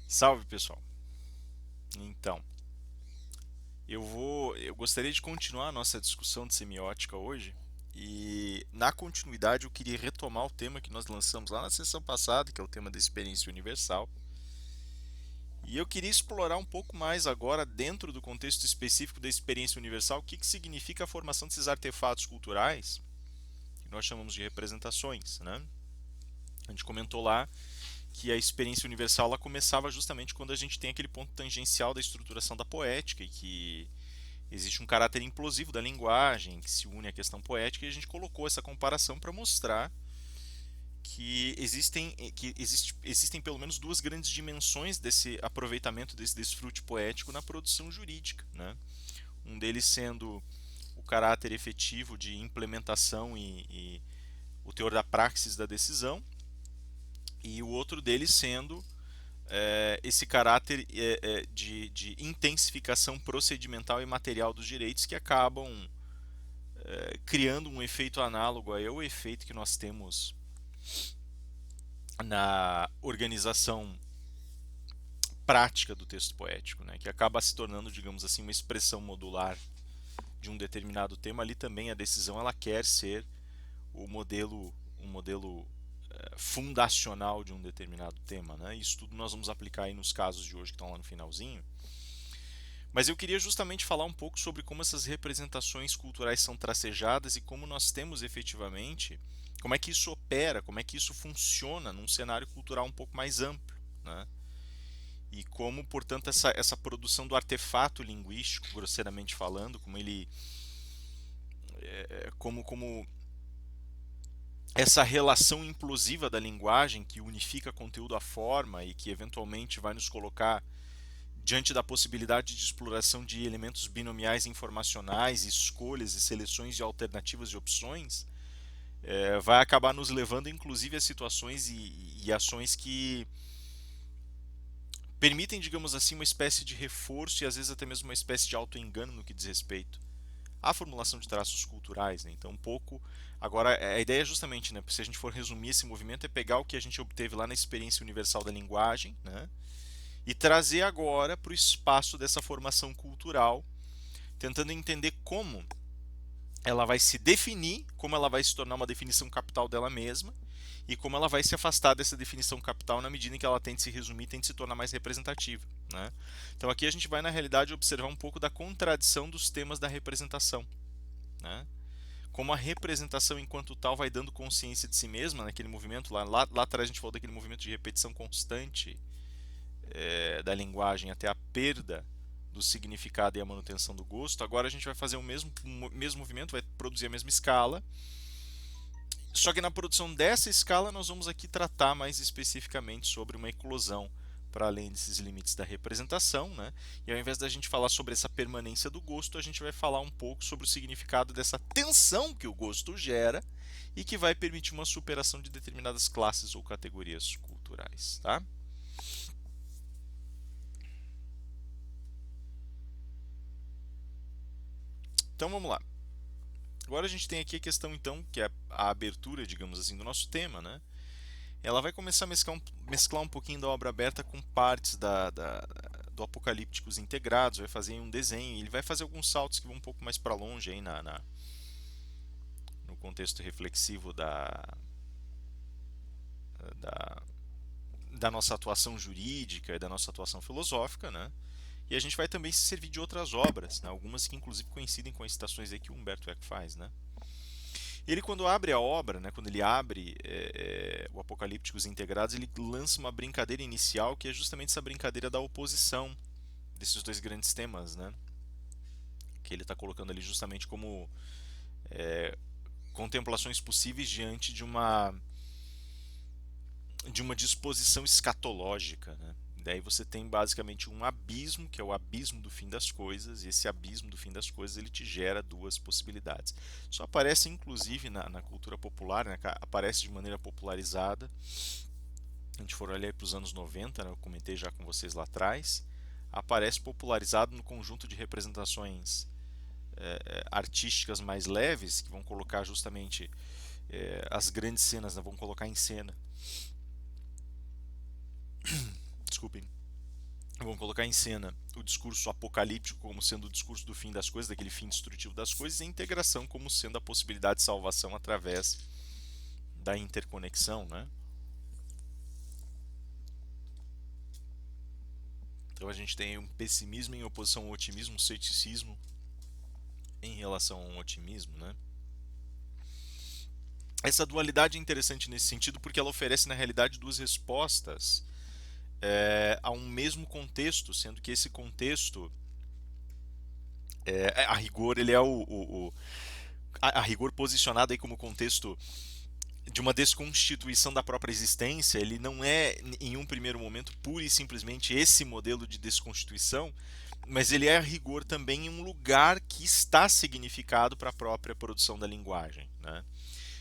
Salve, pessoal. Então, eu gostaria de continuar a nossa discussão de semiótica hoje e na continuidade eu queria retomar o tema que nós lançamos lá na sessão passada, que é o tema da experiência universal. E eu queria explorar um pouco mais agora dentro do contexto específico da experiência universal, o que significa a formação desses artefatos culturais, que nós chamamos de representações, né? A gente comentou lá que a experiência universal ela começava justamente quando a gente tem aquele ponto tangencial da estruturação da poética e que existe um caráter implosivo da linguagem que se une à questão poética e a gente colocou essa comparação para mostrar que existem pelo menos duas grandes dimensões desse aproveitamento desse desfrute poético na produção jurídica, né? Um deles sendo o caráter efetivo de implementação e o teor da praxis da decisão, e o outro deles sendo esse caráter de intensificação procedimental e material dos direitos que acabam criando um efeito análogo ao efeito que nós temos na organização prática do texto poético, né, que acaba se tornando, digamos assim, uma expressão modular de um determinado tema. Ali também a decisão ela quer ser o modelo fundacional de um determinado tema, né? Isso tudo nós vamos aplicar aí nos casos de hoje que estão lá no finalzinho. Mas eu queria justamente falar um pouco sobre como essas representações culturais são tracejadas e como nós temos efetivamente, como é que isso opera, como é que isso funciona num cenário cultural um pouco mais amplo, né? E como, portanto, essa produção do artefato linguístico, grosseiramente falando, como ele, como essa relação implosiva da linguagem que unifica conteúdo à forma e que eventualmente vai nos colocar diante da possibilidade de exploração de elementos binomiais informacionais, escolhas e seleções de alternativas de opções, vai acabar nos levando inclusive a situações e ações que permitem, digamos assim, uma espécie de reforço e às vezes até mesmo uma espécie de auto-engano no que diz respeito à formulação de traços culturais. Né? Então, um pouco. Agora, a ideia é justamente, né, se a gente for resumir esse movimento, é pegar o que a gente obteve lá na experiência universal da linguagem, né, e trazer agora para o espaço dessa formação cultural, tentando entender como ela vai se definir, como ela vai se tornar uma definição capital dela mesma e como ela vai se afastar dessa definição capital na medida em que ela tende a se resumir, tende a se tornar mais representativa. Né? Então aqui a gente vai na realidade observar um pouco da contradição dos temas da representação. Né? Como a representação enquanto tal vai dando consciência de si mesma naquele movimento, lá atrás a gente falou daquele movimento de repetição constante da linguagem até a perda do significado e a manutenção do gosto. Agora a gente vai fazer o mesmo movimento, vai produzir a mesma escala, só que na produção dessa escala nós vamos aqui tratar mais especificamente sobre uma eclosão para além desses limites da representação, né? E ao invés da gente falar sobre essa permanência do gosto, a gente vai falar um pouco sobre o significado dessa tensão que o gosto gera e que vai permitir uma superação de determinadas classes ou categorias culturais, tá? Então vamos lá. Agora a gente tem aqui a questão então, que é a abertura, digamos assim, do nosso tema, né? Ela vai começar a mesclar um pouquinho da obra aberta com partes do Apocalípticos integrados, vai fazer um desenho, ele vai fazer alguns saltos que vão um pouco mais para longe aí no contexto reflexivo da, da nossa atuação jurídica e da nossa atuação filosófica, né? E a gente vai também se servir de outras obras, né? Algumas que inclusive coincidem com as citações aí que o Humberto Eco faz, né? Ele, quando abre a obra, né, quando ele abre o Apocalípticos Integrados, ele lança uma brincadeira inicial que é justamente essa brincadeira da oposição desses dois grandes temas, né? Que ele está colocando ali justamente como contemplações possíveis diante de uma disposição escatológica, né? Daí você tem basicamente um abismo, que é o abismo do fim das coisas, e esse abismo do fim das coisas ele te gera duas possibilidades. Isso aparece inclusive na cultura popular, né? Aparece de maneira popularizada. A gente for olhar para os anos 90, né? Eu comentei já com vocês lá atrás, aparece popularizado no conjunto de representações artísticas mais leves, que vão colocar justamente as grandes cenas, né? Vão colocar em cena, desculpem, vão colocar em cena o discurso apocalíptico como sendo o discurso do fim das coisas, daquele fim destrutivo das coisas, e a integração como sendo a possibilidade de salvação através da interconexão, né? Então a gente tem um pessimismo em oposição ao otimismo, um ceticismo em relação a um otimismo, né? Essa dualidade é interessante nesse sentido porque ela oferece na realidade duas respostas a um mesmo contexto, sendo que esse contexto, a rigor, ele é a rigor posicionado aí como contexto de uma desconstituição da própria existência. Ele não é, em um primeiro momento, pura e simplesmente esse modelo de desconstituição, mas ele é a rigor também um lugar que está significado para a própria produção da linguagem, né?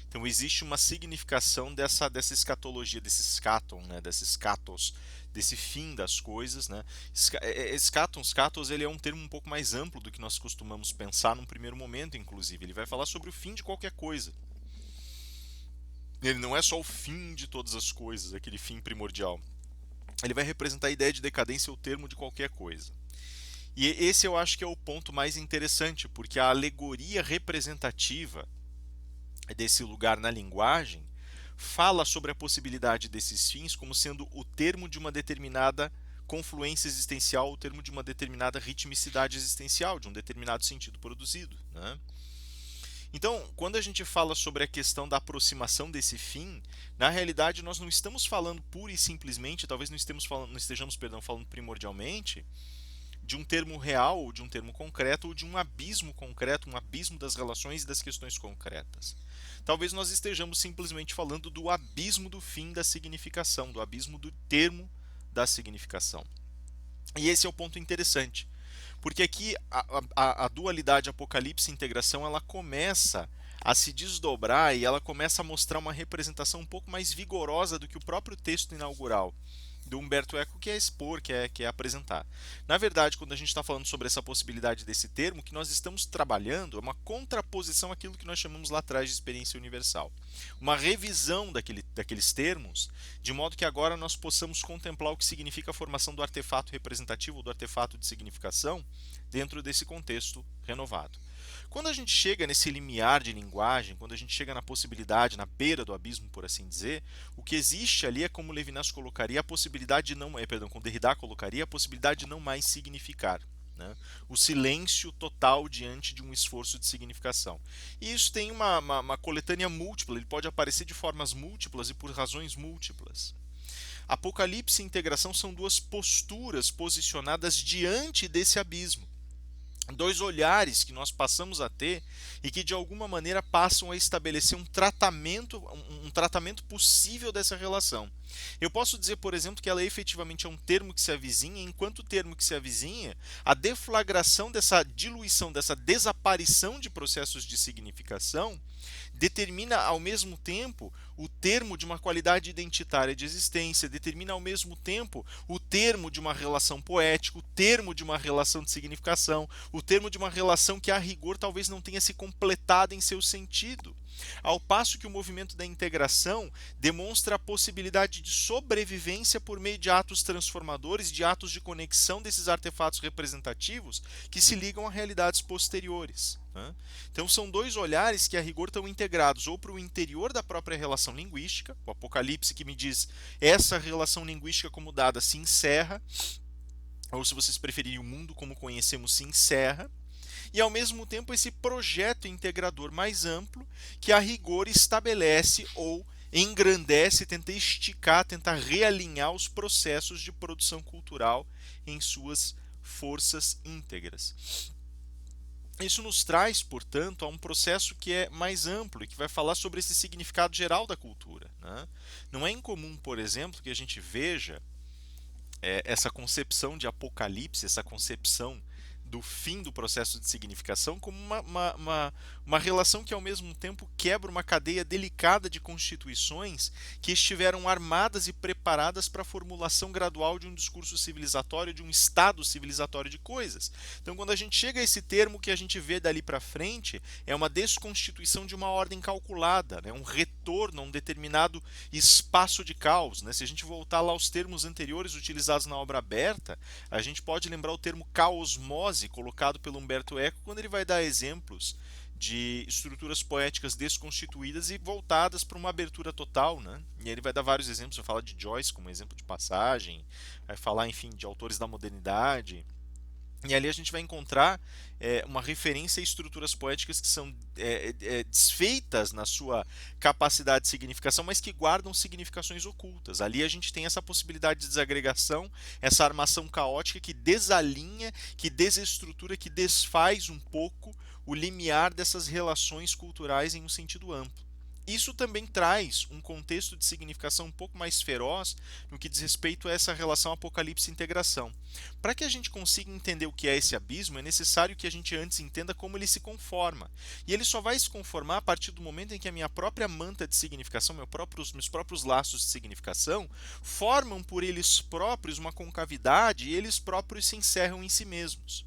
Então existe uma significação dessa escatologia, desse scaton, né, desses scatos, desse fim das coisas, né? Scatos, ele é um termo um pouco mais amplo do que nós costumamos pensar num primeiro momento, inclusive. Ele vai falar sobre o fim de qualquer coisa. Ele não é só o fim de todas as coisas, aquele fim primordial. Ele vai representar a ideia de decadência, o termo de qualquer coisa. E esse eu acho que é o ponto mais interessante, porque a alegoria representativa desse lugar na linguagem fala sobre a possibilidade desses fins como sendo o termo de uma determinada confluência existencial, o termo de uma determinada ritmicidade existencial, de um determinado sentido produzido, né? Então, quando a gente fala sobre a questão da aproximação desse fim, na realidade nós não estamos falando pura e simplesmente, talvez não estejamos, perdão, falando primordialmente de um termo real, ou de um termo concreto, ou de um abismo concreto, um abismo das relações e das questões concretas. Talvez nós estejamos simplesmente falando do abismo do fim da significação, do abismo do termo da significação. E esse é o ponto interessante, porque aqui a dualidade apocalipse e integração ela começa a se desdobrar e ela começa a mostrar uma representação um pouco mais vigorosa do que o próprio texto inaugural do Humberto Eco, que é expor, que é apresentar. Na verdade, quando a gente está falando sobre essa possibilidade desse termo, o que nós estamos trabalhando é uma contraposição àquilo que nós chamamos lá atrás de experiência universal. Uma revisão daqueles termos, de modo que agora nós possamos contemplar o que significa a formação do artefato representativo, do artefato de significação, dentro desse contexto renovado. Quando a gente chega nesse limiar de linguagem, quando a gente chega na possibilidade, na beira do abismo, por assim dizer, o que existe ali é como Levinas colocaria a possibilidade de não, perdão, como Derrida colocaria a possibilidade de não mais significar, né? O silêncio total diante de um esforço de significação. E isso tem uma coletânea múltipla, ele pode aparecer de formas múltiplas e por razões múltiplas. Apocalipse e integração são duas posturas posicionadas diante desse abismo. Dois olhares que nós passamos a ter e que de alguma maneira passam a estabelecer um tratamento possível dessa relação. Eu posso dizer, por exemplo, que ela efetivamente é um termo que se avizinha, e enquanto termo que se avizinha, a deflagração dessa diluição, dessa desaparição de processos de significação determina ao mesmo tempo o termo de uma qualidade identitária de existência, determina ao mesmo tempo o termo de uma relação poética, o termo de uma relação de significação, o termo de uma relação que a rigor talvez não tenha se completado em seu sentido. Ao passo que o movimento da integração demonstra a possibilidade de sobrevivência por meio de atos transformadores, de atos de conexão desses artefatos representativos que se ligam a realidades posteriores. Então são dois olhares que a rigor estão integrados ou para o interior da própria relação linguística, o Apocalipse que me diz essa relação linguística como dada se encerra, ou se vocês preferirem o mundo como conhecemos se encerra, e ao mesmo tempo esse projeto integrador mais amplo que a rigor estabelece ou engrandece, tenta esticar, tenta realinhar os processos de produção cultural em suas forças íntegras. Isso nos traz, portanto, a um processo que é mais amplo e que vai falar sobre esse significado geral da cultura, né? Não é incomum, por exemplo, que a gente veja essa concepção de apocalipse, essa concepção do fim do processo de significação como uma relação que, ao mesmo tempo, quebra uma cadeia delicada de constituições que estiveram armadas e preparadas para a formulação gradual de um discurso civilizatório, de um estado civilizatório de coisas. Então, quando a gente chega a esse termo, que a gente vê dali para frente é uma desconstituição de uma ordem calculada, né? Um retorno a um determinado espaço de caos. Né? Se a gente voltar lá aos termos anteriores utilizados na obra aberta, a gente pode lembrar o termo caosmose, colocado pelo Humberto Eco, quando ele vai dar exemplos de estruturas poéticas desconstituídas e voltadas para uma abertura total, né? E ele vai dar vários exemplos, vai falar de Joyce como exemplo de passagem, vai falar, enfim, de autores da modernidade. E ali a gente vai encontrar uma referência a estruturas poéticas que são desfeitas na sua capacidade de significação, mas que guardam significações ocultas. Ali a gente tem essa possibilidade de desagregação, essa armação caótica que desalinha, que desestrutura, que desfaz um pouco o limiar dessas relações culturais em um sentido amplo. Isso também traz um contexto de significação um pouco mais feroz no que diz respeito a essa relação apocalipse-integração. Para que a gente consiga entender o que é esse abismo, é necessário que a gente antes entenda como ele se conforma. E ele só vai se conformar a partir do momento em que a minha própria manta de significação, meus próprios laços de significação, formam por eles próprios uma concavidade e eles próprios se encerram em si mesmos.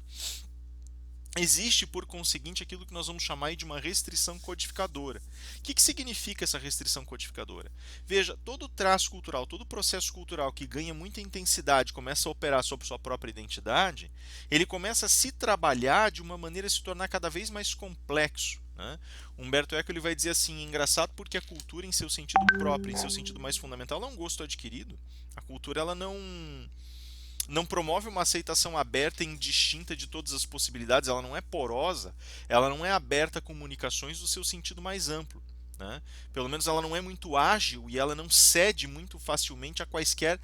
Existe, por conseguinte, aquilo que nós vamos chamar de uma restrição codificadora. O que significa essa restrição codificadora? Veja, todo traço cultural, todo processo cultural que ganha muita intensidade, começa a operar sobre sua própria identidade, ele começa a se trabalhar de uma maneira a se tornar cada vez mais complexo. Né? Humberto Eco ele vai dizer assim, engraçado porque a cultura em seu sentido próprio, em seu sentido mais fundamental, não é um gosto adquirido. A cultura ela não promove uma aceitação aberta e indistinta de todas as possibilidades, ela não é porosa, ela não é aberta a comunicações no seu sentido mais amplo. Né? Pelo menos ela não é muito ágil e ela não cede muito facilmente a quaisquer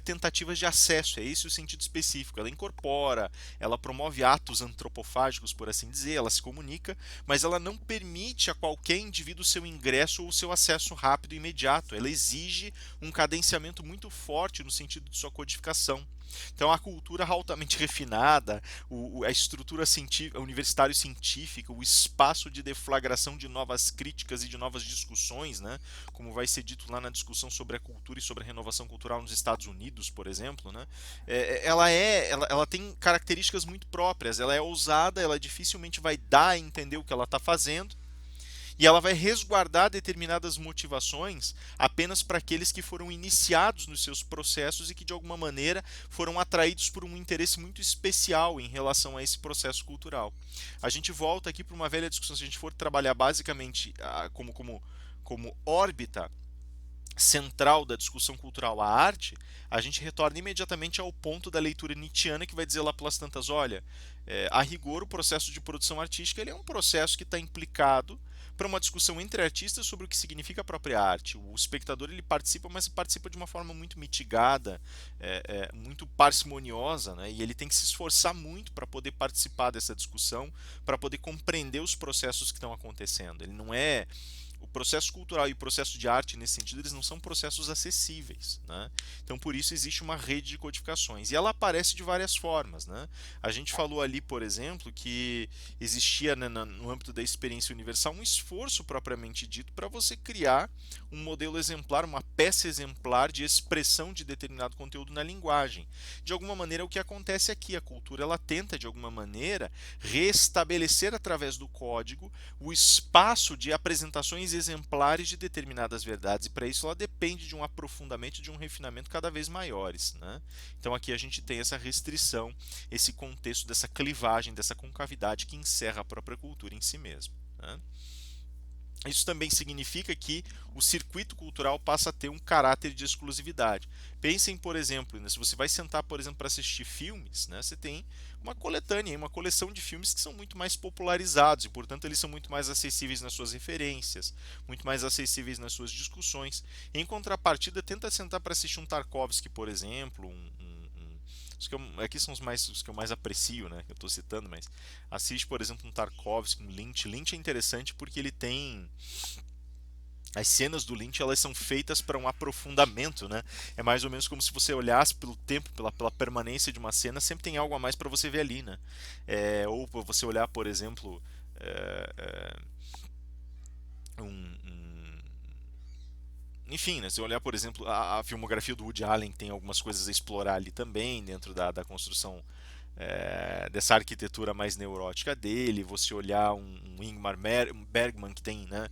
tentativas de acesso. É esse o sentido específico. Ela incorpora, ela promove atos antropofágicos, por assim dizer, ela se comunica, mas ela não permite a qualquer indivíduo seu ingresso ou seu acesso rápido e imediato. Ela exige um cadenciamento muito forte no sentido de sua codificação. Então a cultura altamente refinada, a estrutura universitário-científica, o espaço de deflagração de novas críticas e de novas discussões, né? Como vai ser dito lá na discussão sobre a cultura e sobre a renovação cultural nos Estados Unidos, por exemplo, né? Ela tem características muito próprias, ela é ousada, ela dificilmente vai dar a entender o que ela está fazendo, e ela vai resguardar determinadas motivações apenas para aqueles que foram iniciados nos seus processos e que de alguma maneira foram atraídos por um interesse muito especial em relação a esse processo cultural. A gente volta aqui para uma velha discussão, se a gente for trabalhar basicamente como órbita central da discussão cultural a arte, a gente retorna imediatamente ao ponto da leitura nietzschiana que vai dizer lá pelas tantas, olha, a rigor o processo de produção artística ele é um processo que está implicado para uma discussão entre artistas sobre o que significa a própria arte. O espectador ele participa, mas participa de uma forma muito mitigada, muito parcimoniosa, né? E ele tem que se esforçar muito para poder participar dessa discussão, para poder compreender os processos que estão acontecendo. Ele não é o processo cultural e o processo de arte, nesse sentido, eles não são processos acessíveis. Né? Então, por isso, existe uma rede de codificações. E ela aparece de várias formas. Né? A gente falou ali, por exemplo, que existia né, no âmbito da experiência universal um esforço propriamente dito para você criar um modelo exemplar, uma peça exemplar de expressão de determinado conteúdo na linguagem. De alguma maneira, é o que acontece aqui. A cultura ela tenta, de alguma maneira, restabelecer através do código o espaço de apresentações exemplares de determinadas verdades, e para isso ela depende de um aprofundamento e de um refinamento cada vez maiores. Né? Então aqui a gente tem essa restrição, esse contexto dessa clivagem, dessa concavidade que encerra a própria cultura em si mesmo. Né? Isso também significa que o circuito cultural passa a ter um caráter de exclusividade. Pensem, por exemplo, né, se você vai sentar, por exemplo, para assistir filmes, né, você tem uma coletânea, uma coleção de filmes que são muito mais popularizados e, portanto, eles são muito mais acessíveis nas suas referências, muito mais acessíveis nas suas discussões. Em contrapartida, tenta sentar para assistir um Tarkovsky, por exemplo, aqui são os que eu mais aprecio, né, que eu estou citando, mas assiste, por exemplo, um Tarkovsky, um Lynch. Lynch é interessante porque ele tem as cenas do Lynch elas são feitas para um aprofundamento, né? É mais ou menos como se você olhasse pelo tempo, pela permanência de uma cena, sempre tem algo a mais para você ver ali, né? Ou você olhar, por exemplo, é, enfim, né? Se olhar, por exemplo, a filmografia do Woody Allen tem algumas coisas a explorar ali também, dentro da construção dessa arquitetura mais neurótica dele, você olhar um Ingmar Bergman que tem, né?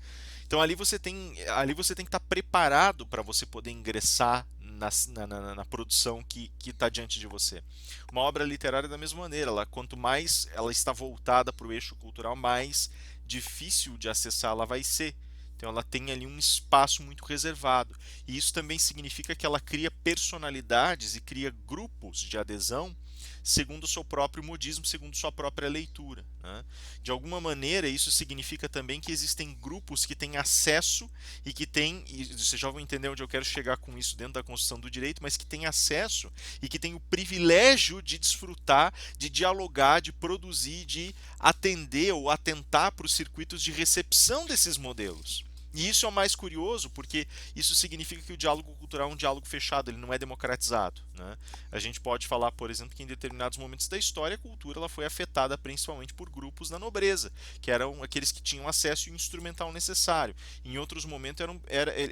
Então ali você tem que estar preparado para você poder ingressar na produção que está diante de você. Uma obra literária da mesma maneira, quanto mais ela está voltada para o eixo cultural, mais difícil de acessar ela vai ser. Então ela tem ali um espaço muito reservado. E isso também significa que ela cria personalidades e cria grupos de adesão segundo o seu próprio modismo, segundo sua própria leitura, né? De alguma maneira, isso significa também que existem grupos que têm acesso e que têm, e vocês já vão entender onde eu quero chegar com isso dentro da construção do direito, mas que têm acesso e que têm o privilégio de desfrutar, de dialogar, de produzir, de atender ou atentar para os circuitos de recepção desses modelos. E isso é o mais curioso, porque isso significa que o diálogo cultural é um diálogo fechado, ele não é democratizado, né? A gente pode falar, por exemplo, que em determinados momentos da história a cultura ela foi afetada principalmente por grupos da nobreza, que eram aqueles que tinham acesso e o instrumental necessário. Em outros momentos,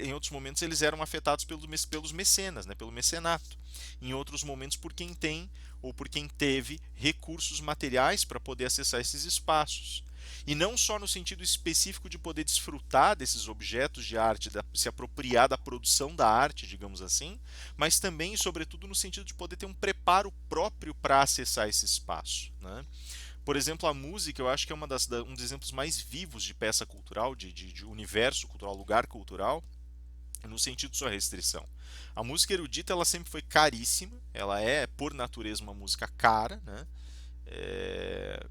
em outros momentos eles eram afetados pelos mecenas, né? Pelo mecenato. Em outros momentos por quem tem ou por quem teve recursos materiais para poder acessar esses espaços. E não só no sentido específico de poder desfrutar desses objetos de arte, se apropriar da produção da arte, digamos assim, mas também e sobretudo no sentido de poder ter um preparo próprio para acessar esse espaço, né? Por exemplo, a música, eu acho que é um dos exemplos mais vivos de peça cultural, de universo cultural, lugar cultural, no sentido de sua restrição. A música erudita ela sempre foi caríssima, ela é, por natureza, uma música cara, né? É,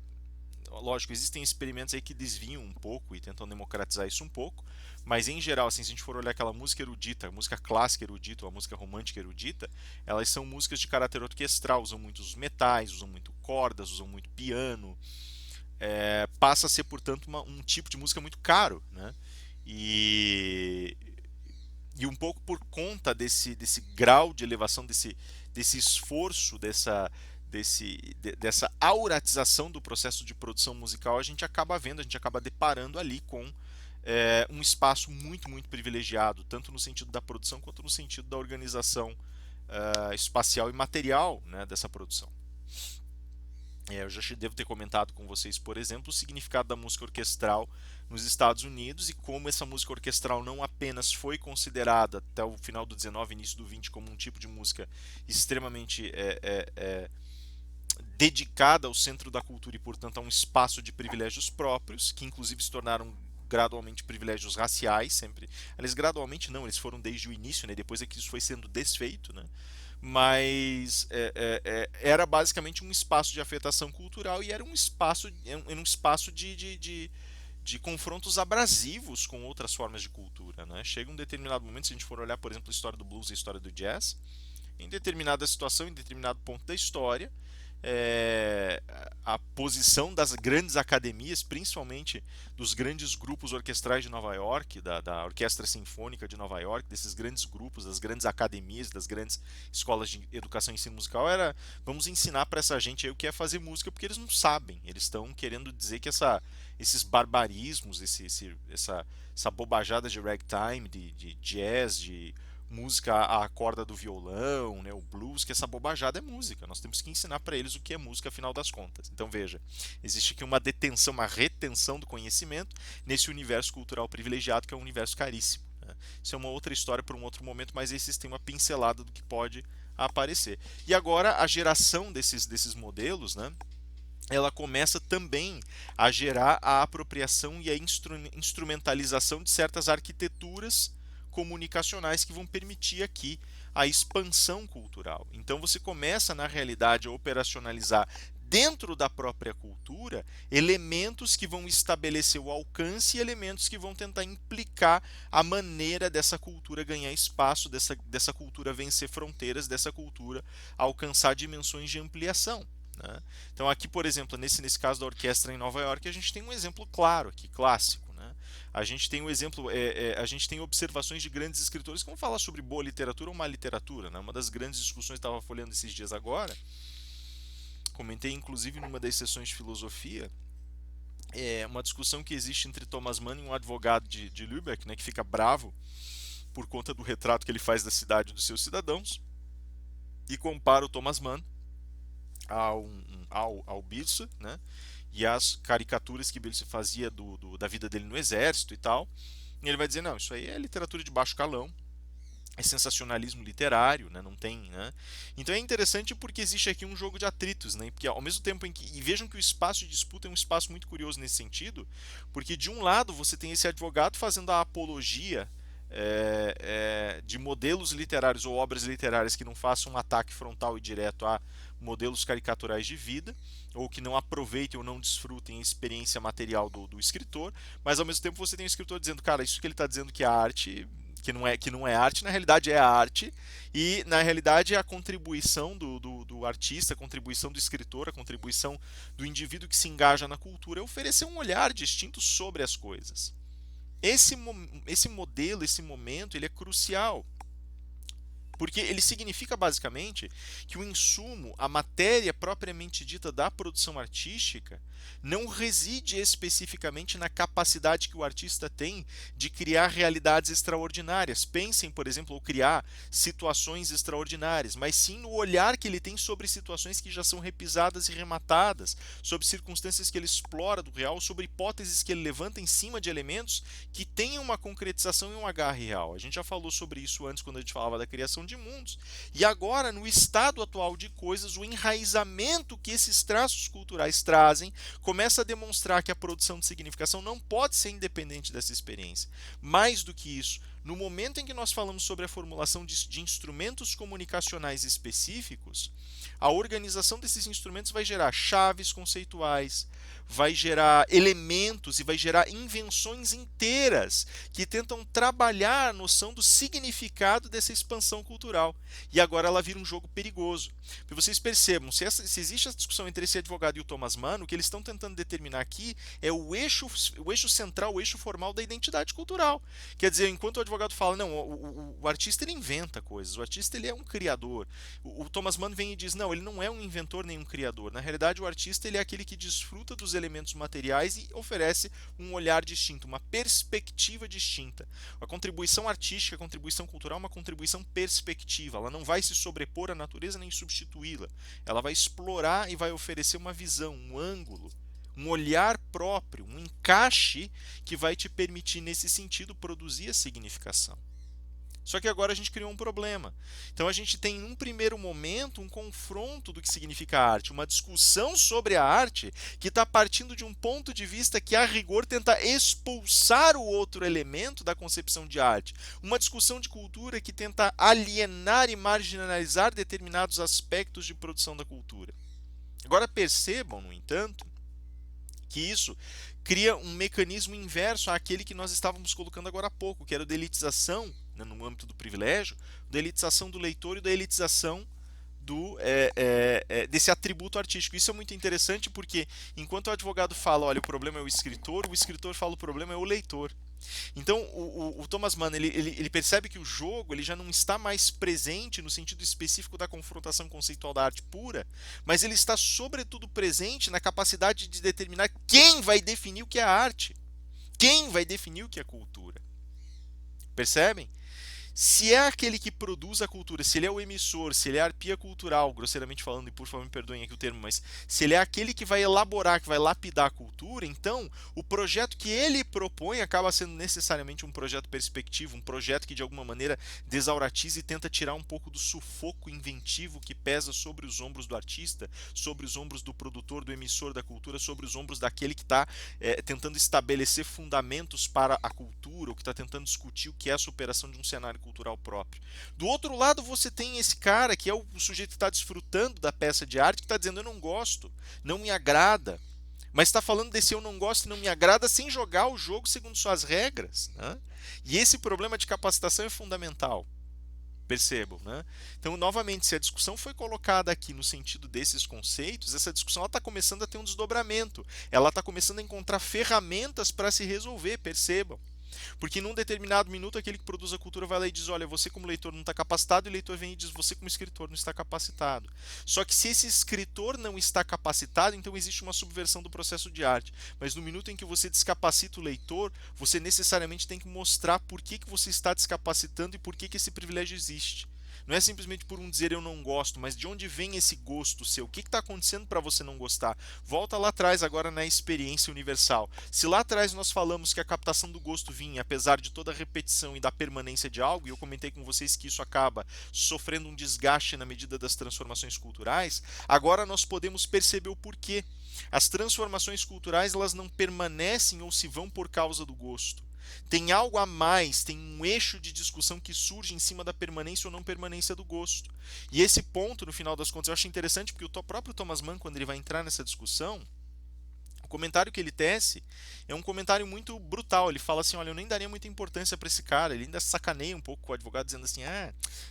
lógico, existem experimentos aí que desviam um pouco e tentam democratizar isso um pouco, mas em geral, assim, se a gente for olhar aquela música erudita, a música clássica erudita ou a música romântica erudita, elas são músicas de caráter orquestral, usam muitos metais, usam muito cordas, usam muito piano, passa a ser, portanto, um tipo de música muito caro, né? E, e um pouco por conta desse grau de elevação, desse esforço, dessa auratização do processo de produção musical, a gente acaba vendo, a gente acaba deparando ali com um espaço muito, muito privilegiado, tanto no sentido da produção quanto no sentido da organização espacial e material, né, dessa produção. Eu já devo ter comentado com vocês, por exemplo, o significado da música orquestral nos Estados Unidos e como essa música orquestral não apenas foi considerada até o final do 19, início do 20 como um tipo de música extremamente dedicada ao centro da cultura e, portanto, a um espaço de privilégios próprios, que inclusive se tornaram gradualmente privilégios raciais, sempre. Eles gradualmente não, eles foram desde o início, né? Depois é que isso foi sendo desfeito, né? Mas era basicamente um espaço de afetação cultural e era um espaço de confrontos abrasivos com outras formas de cultura, né? Chega um determinado momento, se a gente for olhar, por exemplo, a história do blues e a história do jazz, em determinada situação, em determinado ponto da história, é, a posição das grandes academias, principalmente dos grandes grupos orquestrais de Nova York, da Orquestra Sinfônica de Nova York, desses grandes grupos, das grandes academias, das grandes escolas de educação e ensino musical, era vamos ensinar para essa gente aí o que é fazer música, porque eles não sabem, eles estão querendo dizer que esses barbarismos, essa bobajada de ragtime, de jazz, de música à corda do violão, né, o blues, que essa bobajada é música. Nós temos que ensinar para eles o que é música, afinal das contas. Então veja, existe aqui uma detenção, uma retenção do conhecimento nesse universo cultural privilegiado que é um universo caríssimo, né? Isso é uma outra história para um outro momento, mas esses têm uma pincelada do que pode aparecer. E agora a geração desses modelos, né? Ela começa também a gerar a apropriação e a instrumentalização de certas arquiteturas comunicacionais que vão permitir aqui a expansão cultural. Então você começa, na realidade, a operacionalizar dentro da própria cultura elementos que vão estabelecer o alcance e elementos que vão tentar implicar a maneira dessa cultura ganhar espaço, dessa cultura vencer fronteiras, dessa cultura alcançar dimensões de ampliação, né? Então aqui, por exemplo, nesse caso da orquestra em Nova York, a gente tem um exemplo claro aqui, clássico, né? A gente tem o exemplo, a gente tem observações de grandes escritores que vão falar sobre boa literatura ou má literatura, né? Uma das grandes discussões, estava folheando esses dias agora, comentei inclusive numa das sessões de filosofia, uma discussão que existe entre Thomas Mann e um advogado de Lübeck, né, que fica bravo por conta do retrato que ele faz da cidade e dos seus cidadãos, e compara o Thomas Mann ao Birsa, né, e as caricaturas que Birsa fazia da vida dele no exército e tal. E ele vai dizer, não, isso aí é literatura de baixo calão, é sensacionalismo literário, né? Não tem, né? Então é interessante porque existe aqui um jogo de atritos, né? Porque ao mesmo tempo em que, e vejam que o espaço de disputa é um espaço muito curioso nesse sentido, porque de um lado você tem esse advogado fazendo a apologia de modelos literários ou obras literárias que não façam um ataque frontal e direto a modelos caricaturais de vida, ou que não aproveitem ou não desfrutem a experiência material do escritor, mas ao mesmo tempo você tem o escritor dizendo, cara, isso que ele está dizendo que é arte, que não é arte, na realidade é arte, e na realidade é a contribuição do artista, a contribuição do escritor, a contribuição do indivíduo que se engaja na cultura é oferecer um olhar distinto sobre as coisas. Esse modelo, esse momento, ele é crucial. Porque ele significa basicamente que o insumo, a matéria propriamente dita da produção artística, não reside especificamente na capacidade que o artista tem de criar realidades extraordinárias. Pensem, por exemplo, ou criar situações extraordinárias, mas sim no olhar que ele tem sobre situações que já são repisadas e rematadas, sobre circunstâncias que ele explora do real, sobre hipóteses que ele levanta em cima de elementos que tenham uma concretização e um agarre real. A gente já falou sobre isso antes quando a gente falava da criação de mundos. E agora, no estado atual de coisas, o enraizamento que esses traços culturais trazem começa a demonstrar que a produção de significação não pode ser independente dessa experiência. Mais do que isso, no momento em que nós falamos sobre a formulação de instrumentos comunicacionais específicos, a organização desses instrumentos vai gerar chaves conceituais, vai gerar elementos e vai gerar invenções inteiras que tentam trabalhar a noção do significado dessa expansão cultural. E agora ela vira um jogo perigoso. Para vocês percebam, se existe essa discussão entre esse advogado e o Thomas Mann, o que eles estão tentando determinar aqui é o eixo central, o eixo formal da identidade cultural. Quer dizer, enquanto o advogado fala, não, o artista ele inventa coisas, o artista ele é um criador. O Thomas Mann vem e diz, não, ele não é um inventor nem um criador. Na realidade, o artista ele é aquele que desfruta dos elementos materiais e oferece um olhar distinto, uma perspectiva distinta. A contribuição artística, a contribuição cultural é uma contribuição perspectiva. Ela não vai se sobrepor à natureza nem substituí-la. Ela vai explorar e vai oferecer uma visão, um ângulo, um olhar próprio, um encaixe que vai te permitir, nesse sentido, produzir a significação. Só que agora a gente criou um problema. Então a gente tem, num primeiro momento, um confronto do que significa arte, uma discussão sobre a arte que está partindo de um ponto de vista que, a rigor, tenta expulsar o outro elemento da concepção de arte. Uma discussão de cultura que tenta alienar e marginalizar determinados aspectos de produção da cultura. Agora percebam, no entanto, que isso cria um mecanismo inverso àquele que nós estávamos colocando agora há pouco, que era o da elitização, né, no âmbito do privilégio, da elitização do leitor e da elitização desse atributo artístico. Isso é muito interessante porque, enquanto o advogado fala, olha, o problema é o escritor fala, o problema é o leitor. Então, o Thomas Mann ele percebe que o jogo ele já não está mais presente no sentido específico da confrontação conceitual da arte pura, mas ele está sobretudo presente na capacidade de determinar quem vai definir o que é arte, quem vai definir o que é cultura. Percebem? Se é aquele que produz a cultura, se ele é o emissor, se ele é a arpia cultural, grosseiramente falando, e por favor me perdoem aqui o termo, mas se ele é aquele que vai elaborar, que vai lapidar a cultura, então o projeto que ele propõe acaba sendo necessariamente um projeto perspectivo, um projeto que de alguma maneira desauratiza e tenta tirar um pouco do sufoco inventivo que pesa sobre os ombros do artista, sobre os ombros do produtor, do emissor da cultura, sobre os ombros daquele que está tentando estabelecer fundamentos para a cultura, ou que está tentando discutir o que é a superação de um cenário cultural próprio. Do outro lado, você tem esse cara que é o sujeito que está desfrutando da peça de arte, que está dizendo eu não gosto, não me agrada, mas está falando desse eu não gosto e não me agrada sem jogar o jogo segundo suas regras, né? E esse problema de capacitação é fundamental. Percebam, né? Então, novamente, se a discussão foi colocada aqui no sentido desses conceitos, essa discussão está começando a ter um desdobramento. Ela está começando a encontrar ferramentas para se resolver, percebam. Porque num determinado minuto, aquele que produz a cultura vai lá e diz: olha, você como leitor não está capacitado, e o leitor vem e diz: você como escritor não está capacitado. Só que se esse escritor não está capacitado, então existe uma subversão do processo de arte. Mas no minuto em que você descapacita o leitor, você necessariamente tem que mostrar por que, que você está descapacitando e por que, que esse privilégio existe. Não é simplesmente por um dizer eu não gosto, mas de onde vem esse gosto seu? O que está acontecendo para você não gostar? Volta lá atrás agora na experiência universal. Se lá atrás nós falamos que a captação do gosto vinha, apesar de toda a repetição e da permanência de algo, e eu comentei com vocês que isso acaba sofrendo um desgaste na medida das transformações culturais, agora nós podemos perceber o porquê. As transformações culturais elas não permanecem ou se vão por causa do gosto. Tem algo a mais, tem um eixo de discussão que surge em cima da permanência ou não permanência do gosto. E esse ponto, no final das contas, eu acho interessante porque o próprio Thomas Mann, quando ele vai entrar nessa discussão, o comentário que ele tece é um comentário muito brutal. Ele fala assim: olha, eu nem daria muita importância para esse cara. Ele ainda sacaneia um pouco com o advogado, dizendo assim: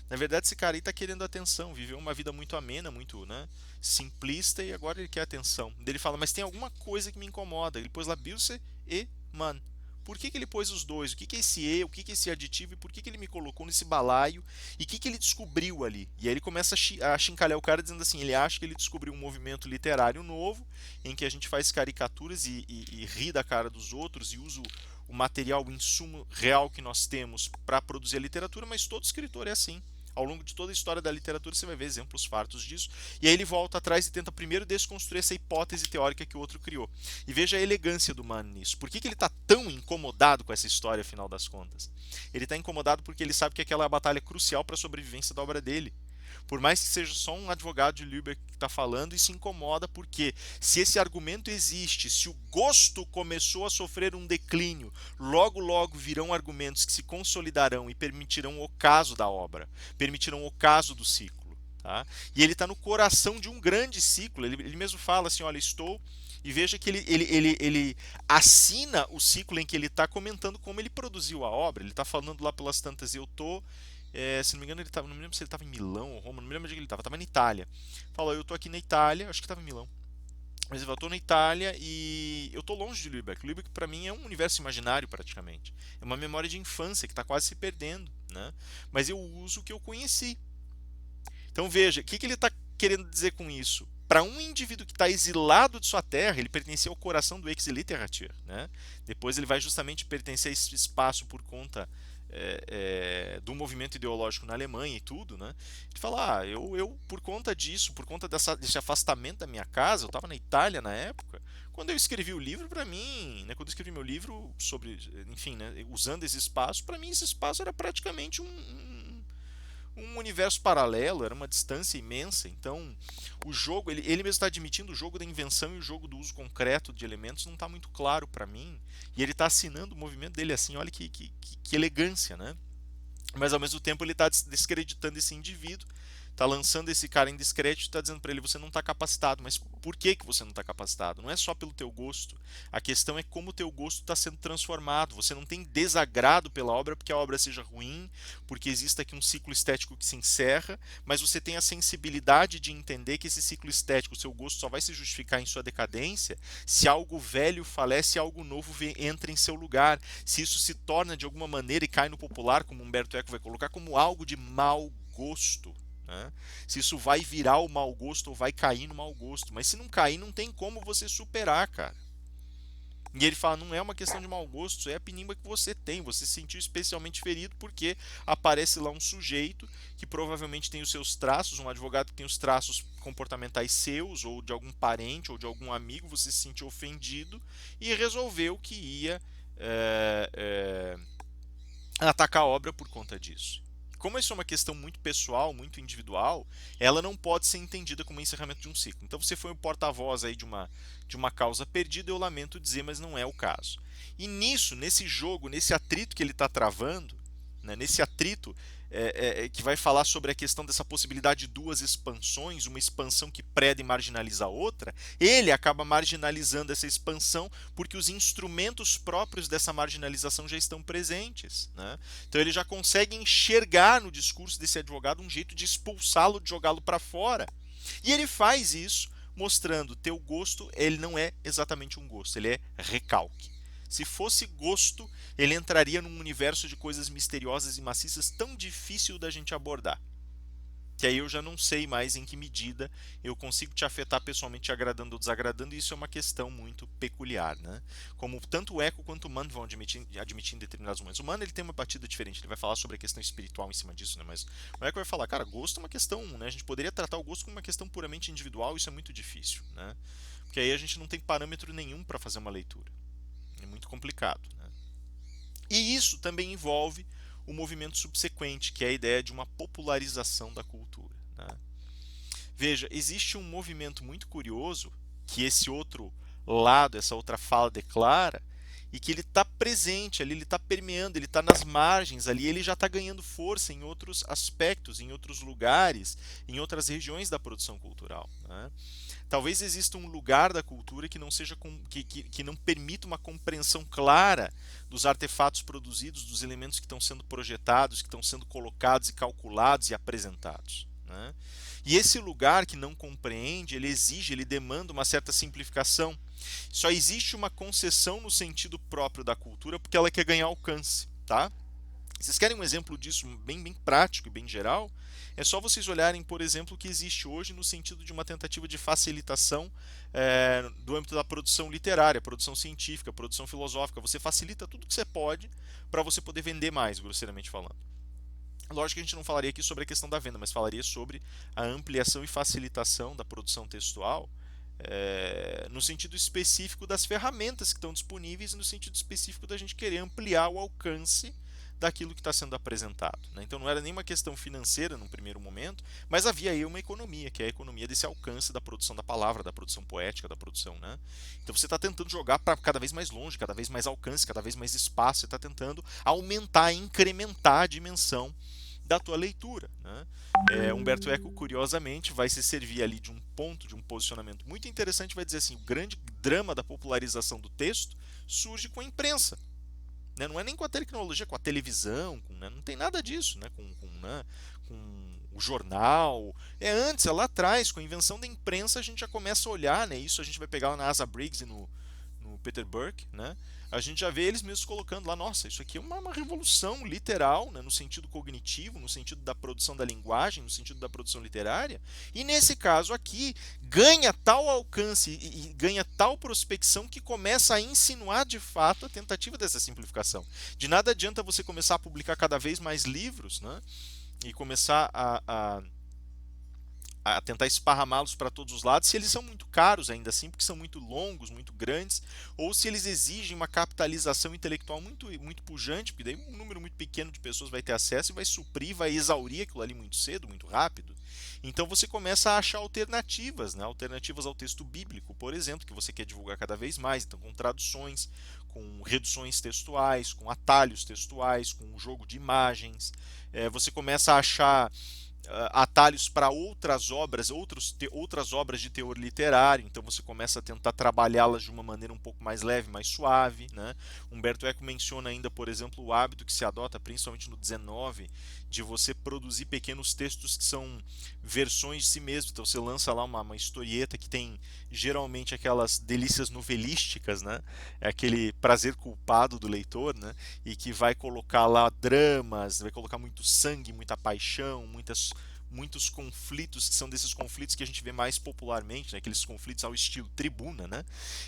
na verdade esse cara aí está querendo atenção, viveu uma vida muito amena, muito, né, simplista e agora ele quer atenção. Daí ele fala: mas tem alguma coisa que me incomoda. Ele pôs lá Bilse e Mann. Por que, que ele pôs os dois? O que, que é esse E? O que, que é esse aditivo? E por que, que ele me colocou nesse balaio? E o que, que ele descobriu ali? E aí ele começa a chincalhar o cara dizendo assim: ele acha que ele descobriu um movimento literário novo, em que a gente faz caricaturas e ri da cara dos outros e usa o material, o insumo real que nós temos para produzir a literatura, mas todo escritor é assim. Ao longo de toda a história da literatura você vai ver exemplos fartos disso. E aí ele volta atrás e tenta primeiro desconstruir essa hipótese teórica que o outro criou. E veja a elegância do Mann nisso. Por que, que ele está tão incomodado com essa história, afinal das contas? Ele está incomodado porque ele sabe que aquela é a batalha crucial para a sobrevivência da obra dele. Por mais que seja só um advogado de Lübeck que está falando, e se incomoda porque se esse argumento existe, se o gosto começou a sofrer um declínio, logo logo virão argumentos que se consolidarão e permitirão o ocaso da obra, permitirão o ocaso do ciclo. Tá? E ele está no coração de um grande ciclo. Ele mesmo fala assim: olha, estou. E veja que ele assina o ciclo em que ele está comentando como ele produziu a obra. Ele está falando lá pelas tantas: eu estou se não me engano, ele tava, não me lembro se ele estava em Milão ou Roma, não me lembro onde ele estava na Itália. Falou: eu estou aqui na Itália, acho que estava em Milão. Mas eu estou na Itália e eu estou longe de Lübeck. Lübeck para mim é um universo imaginário praticamente. É uma memória de infância que está quase se perdendo, né? Mas eu uso o que eu conheci. Então veja, o que, que ele está querendo dizer com isso? Para um indivíduo que está exilado de sua terra, ele pertencia ao coração do Exiliteratur, né? Depois ele vai justamente pertencer a esse espaço por conta do movimento ideológico na Alemanha e tudo, né? Ele fala: eu por conta disso, por conta desse afastamento da minha casa, eu estava na Itália na época, quando eu escrevi o livro, para mim, né, quando eu escrevi meu livro sobre, enfim, né, usando esse espaço, para mim esse espaço era praticamente um universo paralelo, era uma distância imensa. Então, o jogo, ele mesmo está admitindo, o jogo da invenção e o jogo do uso concreto de elementos não está muito claro para mim. E ele está assinando o movimento dele assim: olha que elegância, né? Mas ao mesmo tempo ele está descreditando esse indivíduo, está lançando esse cara em descrédito e está dizendo para ele: você não está capacitado. Mas por que, que você não está capacitado? Não é só pelo teu gosto. A questão é como o teu gosto está sendo transformado. Você não tem desagrado pela obra porque a obra seja ruim, porque existe aqui um ciclo estético que se encerra, mas você tem a sensibilidade de entender que esse ciclo estético, o seu gosto só vai se justificar em sua decadência se algo velho falece e algo novo entra em seu lugar. Se isso se torna de alguma maneira e cai no popular, como Humberto Eco vai colocar, como algo de mau gosto. Né? Se isso vai virar o mau gosto ou vai cair no mau gosto. Mas se não cair, não tem como você superar, cara. E ele fala: não é uma questão de mau gosto, é a pinimba que você tem. Você se sentiu especialmente ferido porque aparece lá um sujeito que provavelmente tem os seus traços, um advogado que tem os traços comportamentais seus, ou de algum parente, ou de algum amigo. Você se sentiu ofendido e resolveu que ia atacar a obra por conta disso. Como isso é uma questão muito pessoal, muito individual, ela não pode ser entendida como um encerramento de um ciclo. Então você foi o porta-voz aí de uma causa perdida, eu lamento dizer, mas não é o caso. E nisso, nesse jogo, nesse atrito que ele está travando, né, nesse atrito, que vai falar sobre a questão dessa possibilidade de duas expansões, uma expansão que preda e marginaliza a outra, ele acaba marginalizando essa expansão porque os instrumentos próprios dessa marginalização já estão presentes, né? Então ele já consegue enxergar no discurso desse advogado um jeito de expulsá-lo, de jogá-lo para fora. E ele faz isso mostrando teu gosto, ele não é exatamente um gosto, ele é recalque. Se fosse gosto, ele entraria num universo de coisas misteriosas e maciças tão difícil da gente abordar. Que aí eu já não sei mais em que medida eu consigo te afetar pessoalmente, te agradando ou desagradando, e isso é uma questão muito peculiar, né? Como tanto o Eco quanto o Mann vão admitir em determinados momentos. O Mann ele tem uma batida diferente, ele vai falar sobre a questão espiritual em cima disso, né? Mas o Eco vai falar, cara, gosto é uma questão, né? A gente poderia tratar o gosto como uma questão puramente individual, isso é muito difícil, né? Porque aí a gente não tem parâmetro nenhum para fazer uma leitura. É muito complicado, né? E isso também envolve o movimento subsequente, que é a ideia de uma popularização da cultura, né? Veja, existe um movimento muito curioso que esse outro lado, essa outra fala declara, e que ele está presente ali, ele está permeando, ele está nas margens ali, ele já está ganhando força em outros aspectos, em outros lugares, em outras regiões da produção cultural, né? Talvez exista um lugar da cultura que não seja que não permita uma compreensão clara dos artefatos produzidos, dos elementos que estão sendo projetados, que estão sendo colocados e calculados e apresentados, né? E esse lugar que não compreende, ele exige, ele demanda uma certa simplificação. Só existe uma concessão no sentido próprio da cultura porque ela quer ganhar alcance, tá? Vocês querem um exemplo disso bem prático e bem geral? É só vocês olharem, por exemplo, o que existe hoje no sentido de uma tentativa de facilitação do âmbito da produção literária, produção científica, produção filosófica. Você facilita tudo que você pode para você poder vender mais, grosseiramente falando. Lógico que a gente não falaria aqui sobre a questão da venda, mas falaria sobre a ampliação e facilitação da produção textual no sentido específico das ferramentas que estão disponíveis e no sentido específico da gente querer ampliar o alcance daquilo que está sendo apresentado, né? Então não era nem uma questão financeira num primeiro momento, mas havia aí uma economia, que é a economia desse alcance da produção da palavra, da produção poética, da produção, né? Então você está tentando jogar para cada vez mais longe, cada vez mais alcance, cada vez mais espaço, você está tentando aumentar, incrementar a dimensão da tua leitura, né? Humberto Eco, curiosamente, vai se servir ali de um ponto, de um posicionamento muito interessante, vai dizer assim, o grande drama da popularização do texto surge com a imprensa, né? Não é nem com a tecnologia, com a televisão, né? Não tem nada disso, né? Com o jornal. É antes, é lá atrás, com a invenção da imprensa, a gente já começa a olhar, né? Isso a gente vai pegar lá na Asa Briggs e no Peter Burke, né? A gente já vê eles mesmos colocando lá, nossa, isso aqui é uma revolução literal, né? No sentido cognitivo, no sentido da produção da linguagem, no sentido da produção literária, e nesse caso aqui ganha tal alcance e ganha tal prospecção que começa a insinuar de fato a tentativa dessa simplificação. De nada adianta você começar a publicar cada vez mais livros, né? E começar a tentar esparramá-los para todos os lados, se eles são muito caros ainda assim, porque são muito longos, muito grandes, ou se eles exigem uma capitalização intelectual muito pujante, porque daí um número muito pequeno de pessoas vai ter acesso e vai suprir, vai exaurir aquilo ali muito cedo, muito rápido. Então você começa a achar alternativas, né? Alternativas ao texto bíblico, por exemplo, que você quer divulgar cada vez mais, então com traduções, com reduções textuais, com atalhos textuais, com um jogo de imagens. Você começa a achar atalhos para outras obras, outras obras de teor literário, então você começa a tentar trabalhá-las de uma maneira um pouco mais leve, mais suave, né? Humberto Eco menciona ainda, por exemplo, o hábito que se adota, principalmente no 19, de você produzir pequenos textos que são versões de si mesmo. Então você lança lá uma historieta que tem geralmente aquelas delícias novelísticas, né? É aquele prazer culpado do leitor, né? E que vai colocar lá dramas, vai colocar muito sangue, muita paixão, muitos conflitos que são desses conflitos que a gente vê mais popularmente, né? Aqueles conflitos ao estilo tribuna, né?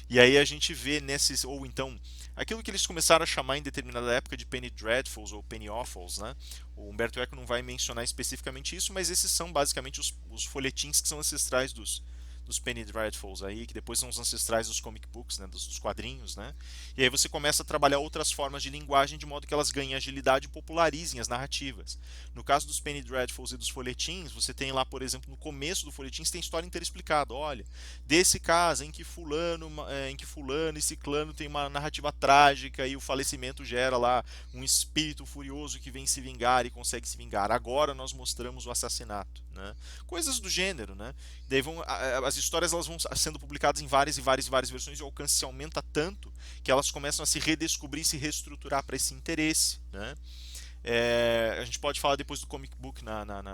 E aí a gente vê nesses, ou então, aquilo que eles começaram a chamar em determinada época de penny dreadfuls ou penny awfuls, né? O Humberto Eco não vai mencionar especificamente isso, mas esses são basicamente os folhetins que são ancestrais dos dos Penny Dreadfuls aí, que depois são os ancestrais dos comic books, né, dos quadrinhos, né? E aí você começa a trabalhar outras formas de linguagem de modo que elas ganhem agilidade e popularizem as narrativas. No caso dos Penny Dreadfuls e dos folhetins, você tem lá, por exemplo, no começo do folhetim, você tem história inteira explicada. Olha, desse caso em que fulano e ciclano tem uma narrativa trágica e o falecimento gera lá um espírito furioso que vem se vingar e consegue se vingar. Agora nós mostramos o assassinato, né? Coisas do gênero, né? Daí as histórias elas vão sendo publicadas em várias versões e o alcance se aumenta tanto que elas começam a se redescobrir, se reestruturar para esse interesse, né? A gente pode falar depois do comic book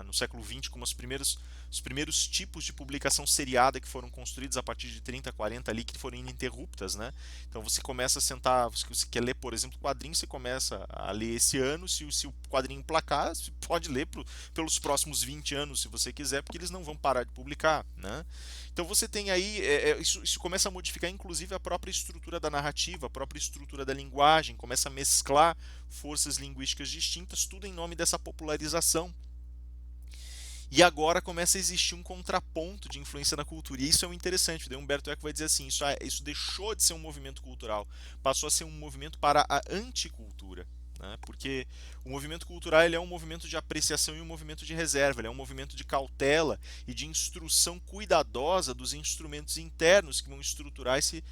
no século XX como os primeiros tipos de publicação seriada que foram construídos a partir de 30, 40 ali, que foram ininterruptas, né? Então você começa a sentar, você quer ler, por exemplo, quadrinho, você começa a ler esse ano, se o quadrinho emplacar, você pode ler pelos próximos 20 anos, se você quiser, porque eles não vão parar de publicar, né? Então você tem aí, isso começa a modificar inclusive a própria estrutura da narrativa, a própria estrutura da linguagem, começa a mesclar forças linguísticas distintas, tudo em nome dessa popularização. E agora começa a existir um contraponto de influência na cultura. E isso é o interessante. O Humberto Eco vai dizer assim: isso deixou de ser um movimento cultural, passou a ser um movimento para a anticultura. Né? Porque o movimento cultural ele é um movimento de apreciação e um movimento de reserva, ele é um movimento de cautela e de instrução cuidadosa dos instrumentos internos que vão estruturar esse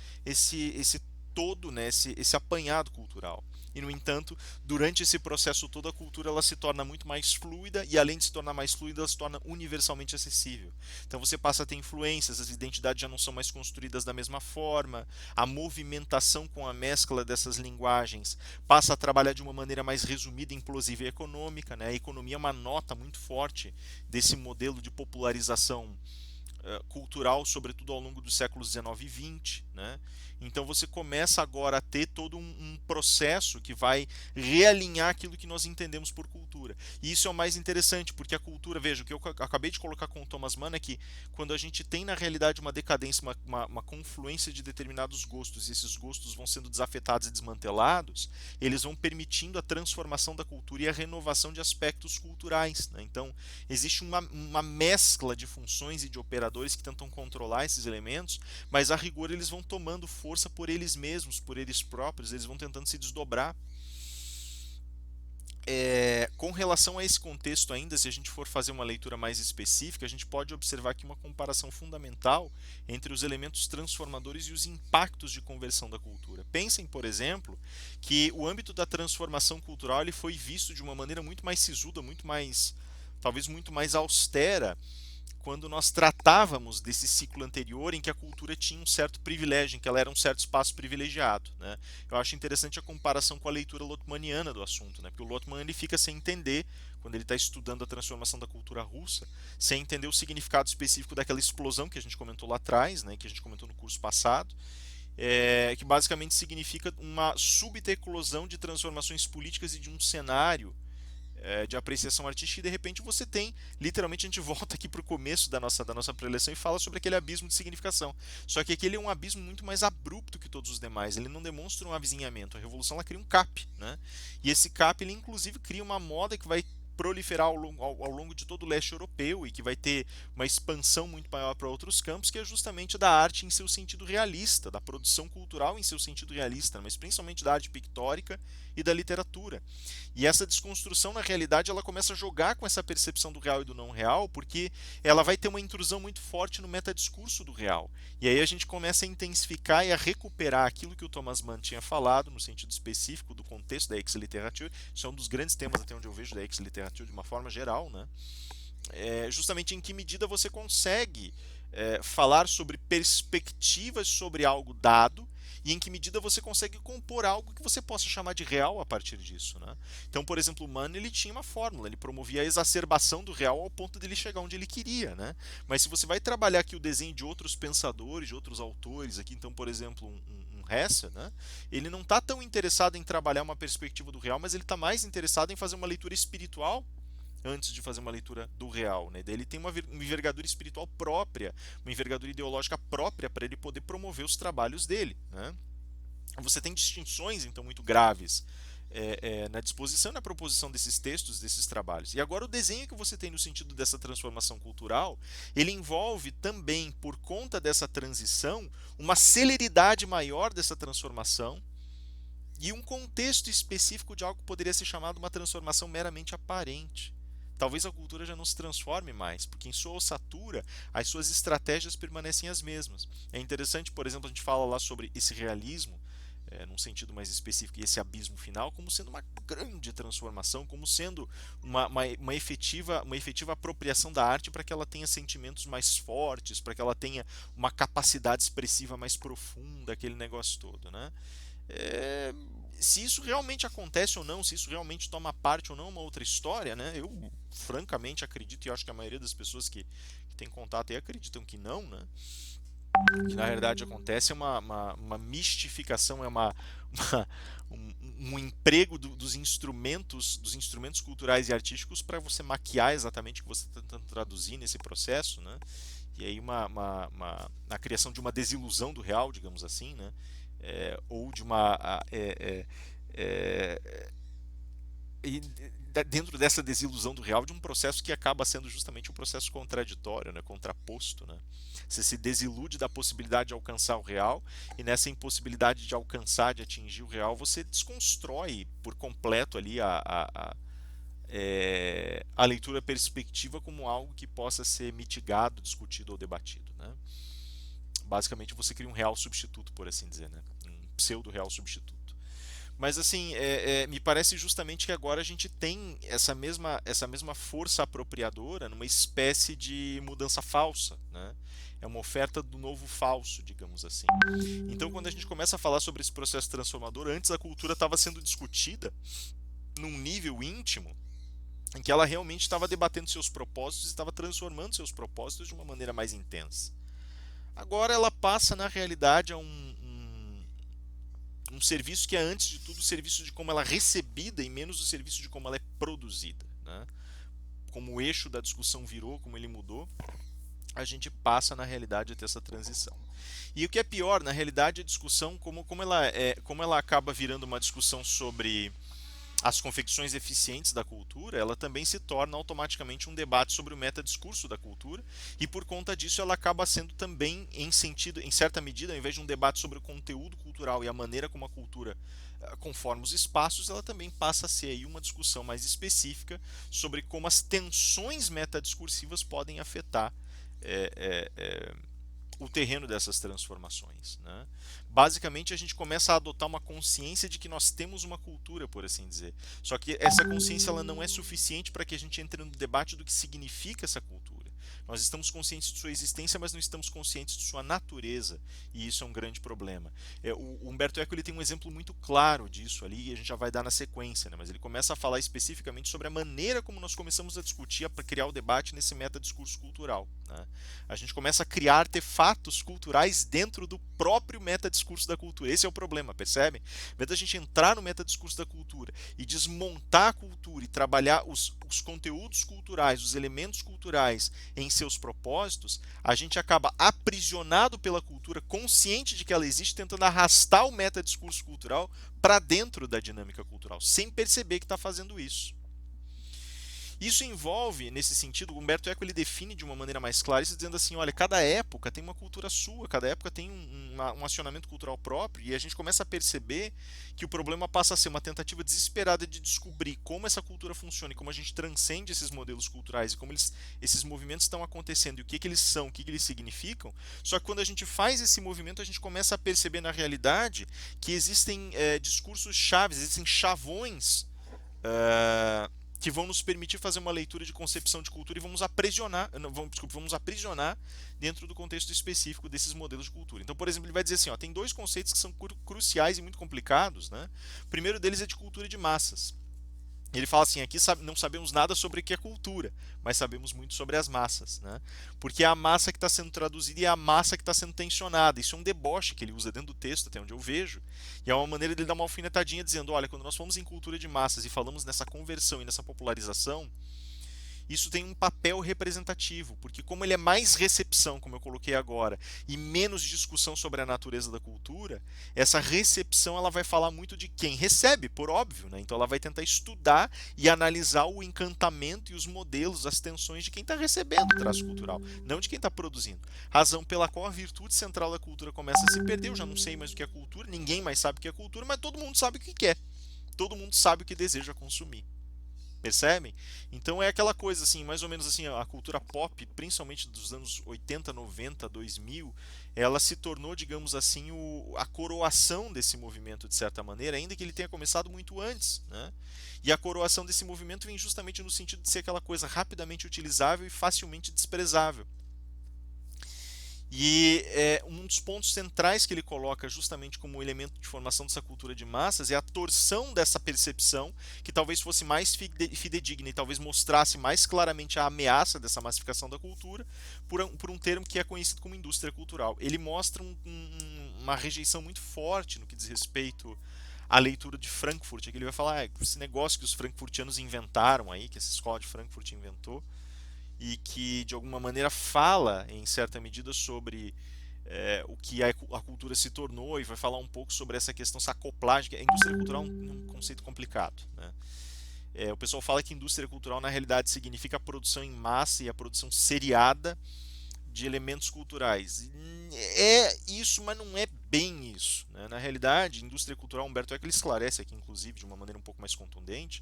todo, né? esse apanhado cultural. E, no entanto, durante esse processo todo, a cultura ela se torna muito mais fluida e, além de se tornar mais fluida, ela se torna universalmente acessível. Então você passa a ter influências, as identidades já não são mais construídas da mesma forma, a movimentação com a mescla dessas linguagens passa a trabalhar de uma maneira mais resumida, implosiva e econômica. Né? A economia é uma nota muito forte desse modelo de popularização cultural, sobretudo ao longo dos séculos XIX e XX, né? Então você começa agora a ter todo um processo que vai realinhar aquilo que nós entendemos por cultura. E isso é o mais interessante, porque a cultura, veja, o que eu acabei de colocar com o Thomas Mann é que quando a gente tem na realidade uma decadência, uma confluência de determinados gostos, e esses gostos vão sendo desafetados e desmantelados, eles vão permitindo a transformação da cultura e a renovação de aspectos culturais. Né? Então existe uma mescla de funções e de operadores que tentam controlar esses elementos, mas a rigor eles vão tomando força por eles mesmos, por eles próprios, eles vão tentando se desdobrar. Com relação a esse contexto ainda, se a gente for fazer uma leitura mais específica, a gente pode observar aqui uma comparação fundamental entre os elementos transformadores e os impactos de conversão da cultura. Pensem, por exemplo, que o âmbito da transformação cultural ele foi visto de uma maneira muito mais sisuda, talvez muito mais austera, quando nós tratávamos desse ciclo anterior em que a cultura tinha um certo privilégio, em que ela era um certo espaço privilegiado. Né? Eu acho interessante a comparação com a leitura lotmaniana do assunto, né? Porque o Lotman ele fica sem entender, quando ele está estudando a transformação da cultura russa, sem entender o significado específico daquela explosão que a gente comentou lá atrás, né? Que a gente comentou no curso passado, que basicamente significa uma súbita eclosão de transformações políticas e de um cenário de apreciação artística e de repente você tem, literalmente a gente volta aqui para o começo da nossa preleção e fala sobre aquele abismo de significação. Só que aquele é um abismo muito mais abrupto que todos os demais, ele não demonstra um avizinhamento, a revolução ela cria um cap, né? E esse cap ele inclusive cria uma moda que vai proliferar ao longo de todo o leste europeu e que vai ter uma expansão muito maior para outros campos, que é justamente da arte em seu sentido realista, da produção cultural em seu sentido realista, mas principalmente da arte pictórica e da literatura. E essa desconstrução, na realidade, ela começa a jogar com essa percepção do real e do não real, porque ela vai ter uma intrusão muito forte no metadiscurso do real. E aí a gente começa a intensificar e a recuperar aquilo que o Thomas Mann tinha falado, no sentido específico do contexto da ex-literatura. Isso é um dos grandes temas, até onde eu vejo, da ex-literatura de uma forma geral, né? Justamente em que medida você consegue falar sobre perspectivas sobre algo dado e em que medida você consegue compor algo que você possa chamar de real a partir disso. Né? Então, por exemplo, o Mann ele tinha uma fórmula, ele promovia a exacerbação do real ao ponto de ele chegar onde ele queria. Né? Mas se você vai trabalhar aqui o desenho de outros pensadores, de outros autores, aqui então, por exemplo, um Hesse, né? Ele não está tão interessado em trabalhar uma perspectiva do real, mas ele está mais interessado em fazer uma leitura espiritual antes de fazer uma leitura do real. Né? Ele tem uma envergadura espiritual própria, uma envergadura ideológica própria para ele poder promover os trabalhos dele. Né? Você tem distinções, então, muito graves na disposição e na proposição desses textos, desses trabalhos. E agora o desenho que você tem no sentido dessa transformação cultural, ele envolve também, por conta dessa transição, uma celeridade maior dessa transformação e um contexto específico de algo que poderia ser chamado uma transformação meramente aparente. Talvez a cultura já não se transforme mais, porque em sua ossatura as suas estratégias permanecem as mesmas. É interessante, por exemplo, a gente fala lá sobre esse realismo, num sentido mais específico, e esse abismo final, como sendo uma grande transformação, como sendo uma efetiva apropriação da arte para que ela tenha sentimentos mais fortes, para que ela tenha uma capacidade expressiva mais profunda, aquele negócio todo, né? É, se isso realmente acontece ou não, se isso realmente toma parte ou não, é uma outra história, né? Eu francamente acredito, e acho que a maioria das pessoas que tem contato aí acreditam que não, né? Que na realidade acontece é uma mistificação, uma- um emprego dos instrumentos culturais e artísticos para você maquiar exatamente o que você está tentando traduzir nesse processo, né? E aí a criação de uma desilusão do real, digamos assim, né? Ou de uma é, e dentro dessa desilusão do real, de um processo que acaba sendo justamente um processo contraditório, né, contraposto, né? Você se desilude da possibilidade de alcançar o real e nessa impossibilidade de alcançar, de atingir o real, você desconstrói por completo ali a leitura perspectiva como algo que possa ser mitigado, discutido ou debatido, né? Basicamente você cria um real substituto, por assim dizer, né? Um pseudo real substituto. Mas assim, me parece justamente que agora a gente tem essa mesma força apropriadora numa espécie de mudança falsa, né? É uma oferta do novo falso, digamos assim. Então, quando a gente começa a falar sobre esse processo transformador, antes a cultura estava sendo discutida num nível íntimo em que ela realmente estava debatendo seus propósitos e estava transformando seus propósitos de uma maneira mais intensa. Agora ela passa, na realidade, a um serviço que é, antes de tudo, o serviço de como ela é recebida e menos o serviço de como ela é produzida, né? Como o eixo da discussão virou, como ele mudou, a gente passa, na realidade, a ter essa transição. E o que é pior, na realidade, a discussão, como ela acaba virando uma discussão sobre as confecções eficientes da cultura, ela também se torna automaticamente um debate sobre o metadiscurso da cultura, e por conta disso ela acaba sendo também, em certa medida, ao invés de um debate sobre o conteúdo cultural e a maneira como a cultura conforma os espaços, ela também passa a ser aí uma discussão mais específica sobre como as tensões metadiscursivas podem afetar é, é, é, o terreno dessas transformações, né? Basicamente, a gente começa a adotar uma consciência de que nós temos uma cultura, por assim dizer. Só que essa consciência ela não é suficiente para que a gente entre no debate do que significa essa cultura. Nós estamos conscientes de sua existência, mas não estamos conscientes de sua natureza, e isso é um grande problema. O Humberto Eco ele tem um exemplo muito claro disso ali, e a gente já vai dar na sequência, né? Mas ele começa a falar especificamente sobre a maneira como nós começamos a discutir, a criar o debate nesse metadiscurso cultural, né? A gente começa a criar artefatos culturais dentro do próprio metadiscurso da cultura. Esse é o problema, percebe? Ao invés da gente entrar no metadiscurso da cultura e desmontar a cultura e trabalhar os conteúdos culturais, os elementos culturais em seus propósitos, a gente acaba aprisionado pela cultura, consciente de que ela existe, tentando arrastar o metadiscurso cultural para dentro da dinâmica cultural, sem perceber que está fazendo isso. Isso envolve, nesse sentido, o Humberto Eco ele define de uma maneira mais clara isso, dizendo assim, olha, cada época tem uma cultura sua, cada época tem um acionamento cultural próprio, e a gente começa a perceber que o problema passa a ser uma tentativa desesperada de descobrir como essa cultura funciona e como a gente transcende esses modelos culturais e como esses movimentos estão acontecendo e o que eles são, o que eles significam. Só que quando a gente faz esse movimento, a gente começa a perceber na realidade que existem discursos chaves, existem chavões que vão nos permitir fazer uma leitura de concepção de cultura e vamos aprisionar, vamos aprisionar dentro do contexto específico desses modelos de cultura. Então, por exemplo, ele vai dizer assim, ó, tem dois conceitos que são cruciais e muito complicados, né? O primeiro deles é de cultura de massas. Ele fala assim, aqui não sabemos nada sobre o que é cultura, mas sabemos muito sobre as massas, né? Porque é a massa que está sendo traduzida e é a massa que está sendo tensionada. Isso é um deboche que ele usa dentro do texto, até onde eu vejo, e é uma maneira dele dar uma alfinetadinha dizendo, olha, quando nós falamos em cultura de massas e falamos nessa conversão e nessa popularização, isso tem um papel representativo, porque como ele é mais recepção, como eu coloquei agora, e menos discussão sobre a natureza da cultura, essa recepção ela vai falar muito de quem recebe, por óbvio, né? Então ela vai tentar estudar e analisar o encantamento e os modelos, as tensões de quem está recebendo o traço cultural, não de quem está produzindo. Razão pela qual a virtude central da cultura começa a se perder. Eu já não sei mais o que é cultura, ninguém mais sabe o que é cultura, mas todo mundo sabe o que quer, todo mundo sabe o que deseja consumir. Percebem? Então é aquela coisa assim, mais ou menos assim, a cultura pop, principalmente dos anos 80, 90, 2000, ela se tornou, digamos assim, a coroação desse movimento de certa maneira, ainda que ele tenha começado muito antes, né? E a coroação desse movimento vem justamente no sentido de ser aquela coisa rapidamente utilizável e facilmente desprezável. E um dos pontos centrais que ele coloca justamente como elemento de formação dessa cultura de massas é a torção dessa percepção, que talvez fosse mais fidedigna e talvez mostrasse mais claramente a ameaça dessa massificação da cultura, por um termo que é conhecido como indústria cultural. Ele mostra uma rejeição muito forte no que diz respeito à leitura de Frankfurt. Aqui ele vai falar, esse negócio que os frankfurtianos inventaram aí, que essa escola de Frankfurt inventou, e que de alguma maneira fala em certa medida sobre o que a cultura se tornou e vai falar um pouco sobre essa questão, essa acoplagem, que a indústria cultural é um conceito complicado, né? O pessoal fala que indústria cultural na realidade significa a produção em massa e a produção seriada de elementos culturais. É isso, mas não é bem isso, né? Na realidade, indústria cultural, Humberto Eco ele esclarece aqui, inclusive, de uma maneira um pouco mais contundente.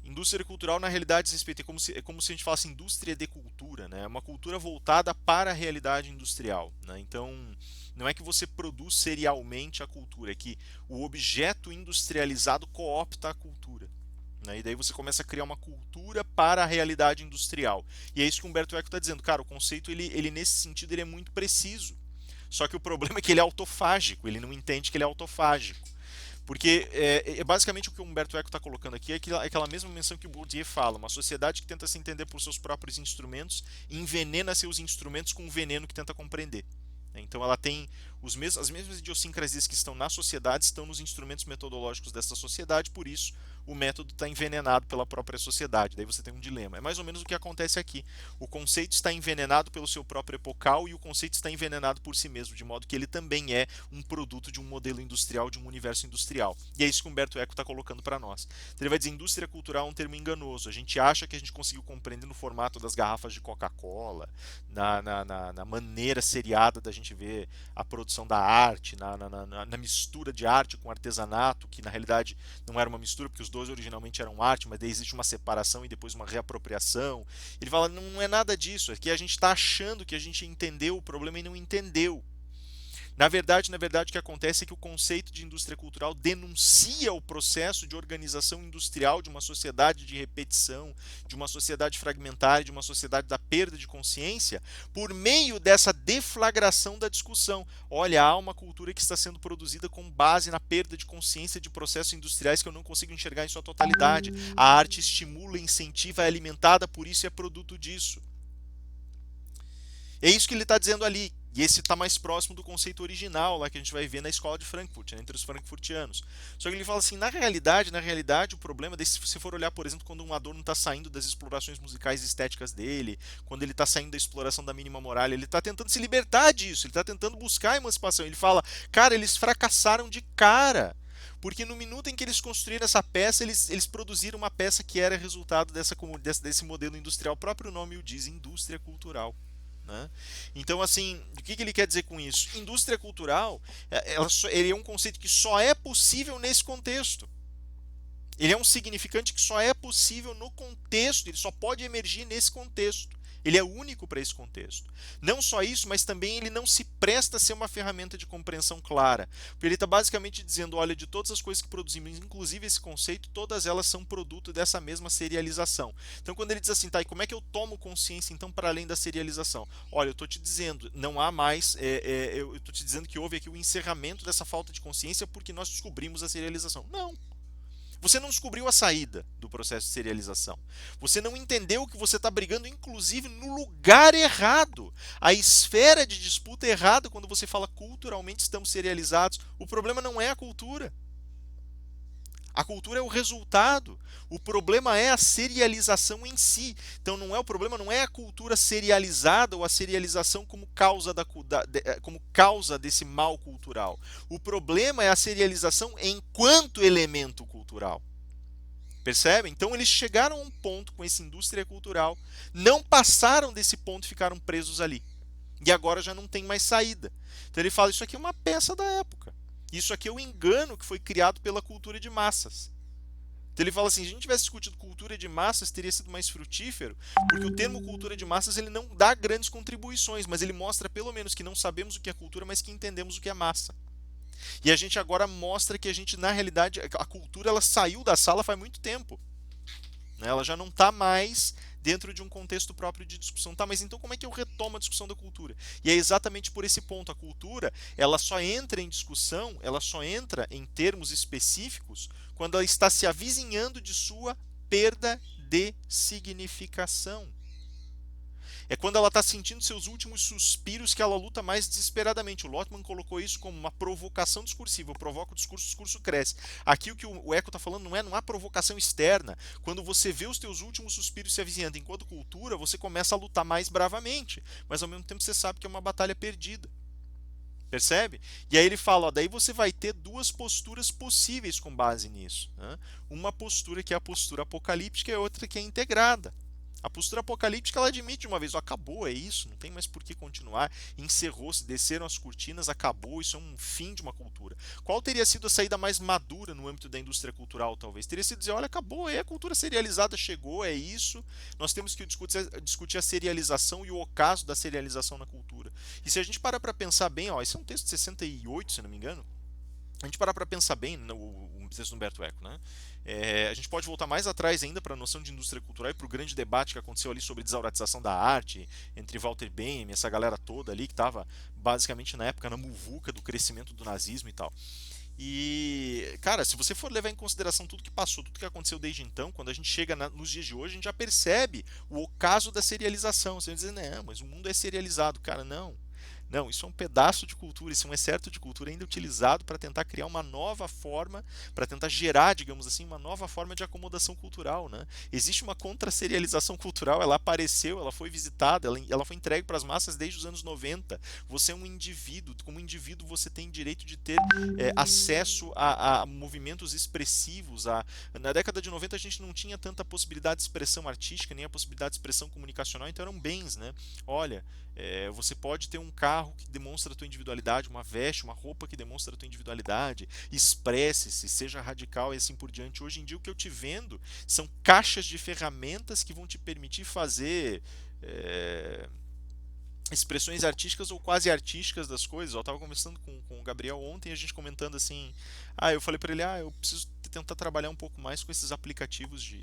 Indústria cultural, na realidade, é como se a gente falasse indústria de cultura, né? É uma cultura voltada para a realidade industrial, né? Então, não é que você produz serialmente a cultura, é que o objeto industrializado coopta a cultura, né? E daí você começa a criar uma cultura para a realidade industrial. E é isso que o Humberto Eco está dizendo. Cara, o conceito, ele nesse sentido, ele é muito preciso. Só que o problema é que ele é autofágico, ele não entende que ele é autofágico. Porque basicamente o que o Humberto Eco está colocando aqui é aquela mesma menção que o Bourdieu fala: uma sociedade que tenta se entender por seus próprios instrumentos envenena seus instrumentos com um veneno que tenta compreender. Então ela tem as mesmas idiosincrasias que estão na sociedade, estão nos instrumentos metodológicos dessa sociedade, por isso o método está envenenado pela própria sociedade. Daí você tem um dilema. É mais ou menos o que acontece aqui. O conceito está envenenado pelo seu próprio epocal e o conceito está envenenado por si mesmo, de modo que ele também é um produto de um modelo industrial, de um universo industrial. E é isso que Humberto Eco está colocando para nós. Então ele vai dizer: indústria cultural é um termo enganoso. A gente acha que a gente conseguiu compreender no formato das garrafas de Coca-Cola, na maneira seriada da gente ver a produção da arte, na mistura de arte com artesanato, que na realidade não era uma mistura, porque os dois originalmente eram arte, mas daí existe uma separação e depois uma reapropriação. Ele fala: não é nada disso, é que a gente está achando que a gente entendeu o problema e não entendeu. Na verdade, o que acontece é que o conceito de indústria cultural denuncia o processo de organização industrial de uma sociedade de repetição, de uma sociedade fragmentária, de uma sociedade da perda de consciência, por meio dessa deflagração da discussão. Olha, há uma cultura que está sendo produzida com base na perda de consciência de processos industriais que eu não consigo enxergar em sua totalidade. A arte estimula, incentiva, é alimentada por isso e é produto disso. É isso que ele está dizendo ali. E esse está mais próximo do conceito original lá que a gente vai ver na escola de Frankfurt, né, entre os frankfurtianos. Só que ele fala assim: na realidade, o problema se você for olhar, por exemplo, quando um Adorno está saindo das explorações musicais e estéticas dele, quando ele está saindo da exploração da mínima moral, ele está tentando se libertar disso, ele está tentando buscar a emancipação. Ele fala: cara, eles fracassaram de cara. Porque no minuto em que eles construíram essa peça, eles produziram uma peça que era resultado desse modelo industrial. O próprio nome o diz: indústria cultural. Né? Então, assim, o que ele quer dizer com isso? Indústria cultural, ele é um conceito que só é possível nesse contexto. Ele é um significante que só é possível no contexto, ele só pode emergir nesse contexto. Ele é único para esse contexto. Não só isso, mas também ele não se presta a ser uma ferramenta de compreensão clara. Porque ele está basicamente dizendo: olha, de todas as coisas que produzimos, inclusive esse conceito, todas elas são produto dessa mesma serialização. Então, quando ele diz assim: tá, e como é que eu tomo consciência então para além da serialização? Olha, eu estou te dizendo, não há mais, eu estou te dizendo que houve aqui o encerramento dessa falta de consciência porque nós descobrimos a serialização. Não. Você não descobriu a saída do processo de serialização. Você não entendeu que você está brigando, inclusive, no lugar errado. A esfera de disputa é errada quando você fala culturalmente estamos serializados. O problema não é a cultura. A cultura é o resultado. O problema é a serialização em si. Então não é o problema, não é a cultura serializada ou a serialização como causa, como causa desse mal cultural. O problema é a serialização enquanto elemento cultural. Percebe? Então eles chegaram a um ponto com essa indústria cultural, não passaram desse ponto e ficaram presos ali. E agora já não tem mais saída. Então ele fala: isso aqui é uma peça da época. Isso aqui é o engano que foi criado pela cultura de massas. Então ele fala assim: se a gente tivesse discutido cultura de massas, teria sido mais frutífero, porque o termo cultura de massas ele não dá grandes contribuições, mas ele mostra pelo menos que não sabemos o que é cultura, mas que entendemos o que é massa. E a gente agora mostra que a gente, na realidade, a cultura ela saiu da sala faz muito tempo. Né? Ela já não está mais dentro de um contexto próprio de discussão. Tá, mas então como é que eu retomo a discussão da cultura? E é exatamente por esse ponto. A cultura, ela só entra em discussão, ela só entra em termos específicos quando ela está se avizinhando de sua perda de significação. É quando ela está sentindo seus últimos suspiros que ela luta mais desesperadamente. O Lotman colocou isso como uma provocação discursiva. Eu provoco o discurso cresce. Aqui o que o Eco está falando não há provocação externa. Quando você vê os teus últimos suspiros se avizinhando enquanto cultura, você começa a lutar mais bravamente. Mas ao mesmo tempo você sabe que é uma batalha perdida. Percebe? E aí ele fala, ó, daí você vai ter duas posturas possíveis com base nisso. Né? Uma postura que é a postura apocalíptica e outra que é integrada. A postura apocalíptica ela admite de uma vez, ó, acabou, é isso, não tem mais por que continuar, encerrou-se, desceram as cortinas, acabou, isso é um fim de uma cultura. Qual teria sido a saída mais madura no âmbito da indústria cultural, talvez? Teria sido dizer, olha, acabou, a cultura serializada chegou, é isso, nós temos que discutir a serialização e o ocaso da serialização na cultura. E se a gente parar para pensar bem, ó, esse é um texto de 68, se não me engano, a gente parar para pensar bem, o texto do Humberto Eco, né? A gente pode voltar mais atrás ainda para a noção de indústria cultural e para o grande debate que aconteceu ali sobre desauratização da arte, entre Walter Benjamin, essa galera toda ali que estava basicamente na época na muvuca do crescimento do nazismo e tal. E, cara, se você for levar em consideração tudo que passou, tudo que aconteceu desde então, quando a gente chega nos dias de hoje, a gente já percebe o ocaso da serialização. Você vai dizer, não, mas o mundo é serializado. Cara, não. Não, isso é um pedaço de cultura, isso é um excerto de cultura ainda utilizado para tentar criar uma nova forma, para tentar gerar, digamos assim, uma nova forma de acomodação cultural. Né? Existe uma contra-serialização cultural, ela apareceu, ela foi visitada, ela foi entregue para as massas desde os anos 90. Você é um indivíduo, como indivíduo você tem direito de ter acesso a movimentos expressivos. Na década de 90 a gente não tinha tanta possibilidade de expressão artística, nem a possibilidade de expressão comunicacional, então eram bens. Né? Olha, você pode ter um carro que demonstra a tua individualidade, uma veste, uma roupa que demonstra a tua individualidade, expresse-se, seja radical e assim por diante. Hoje em dia o que eu te vendo são caixas de ferramentas que vão te permitir fazer expressões artísticas ou quase artísticas das coisas. Eu estava conversando com o Gabriel ontem, a gente comentando assim, eu falei para ele, eu preciso tentar trabalhar um pouco mais com esses aplicativos de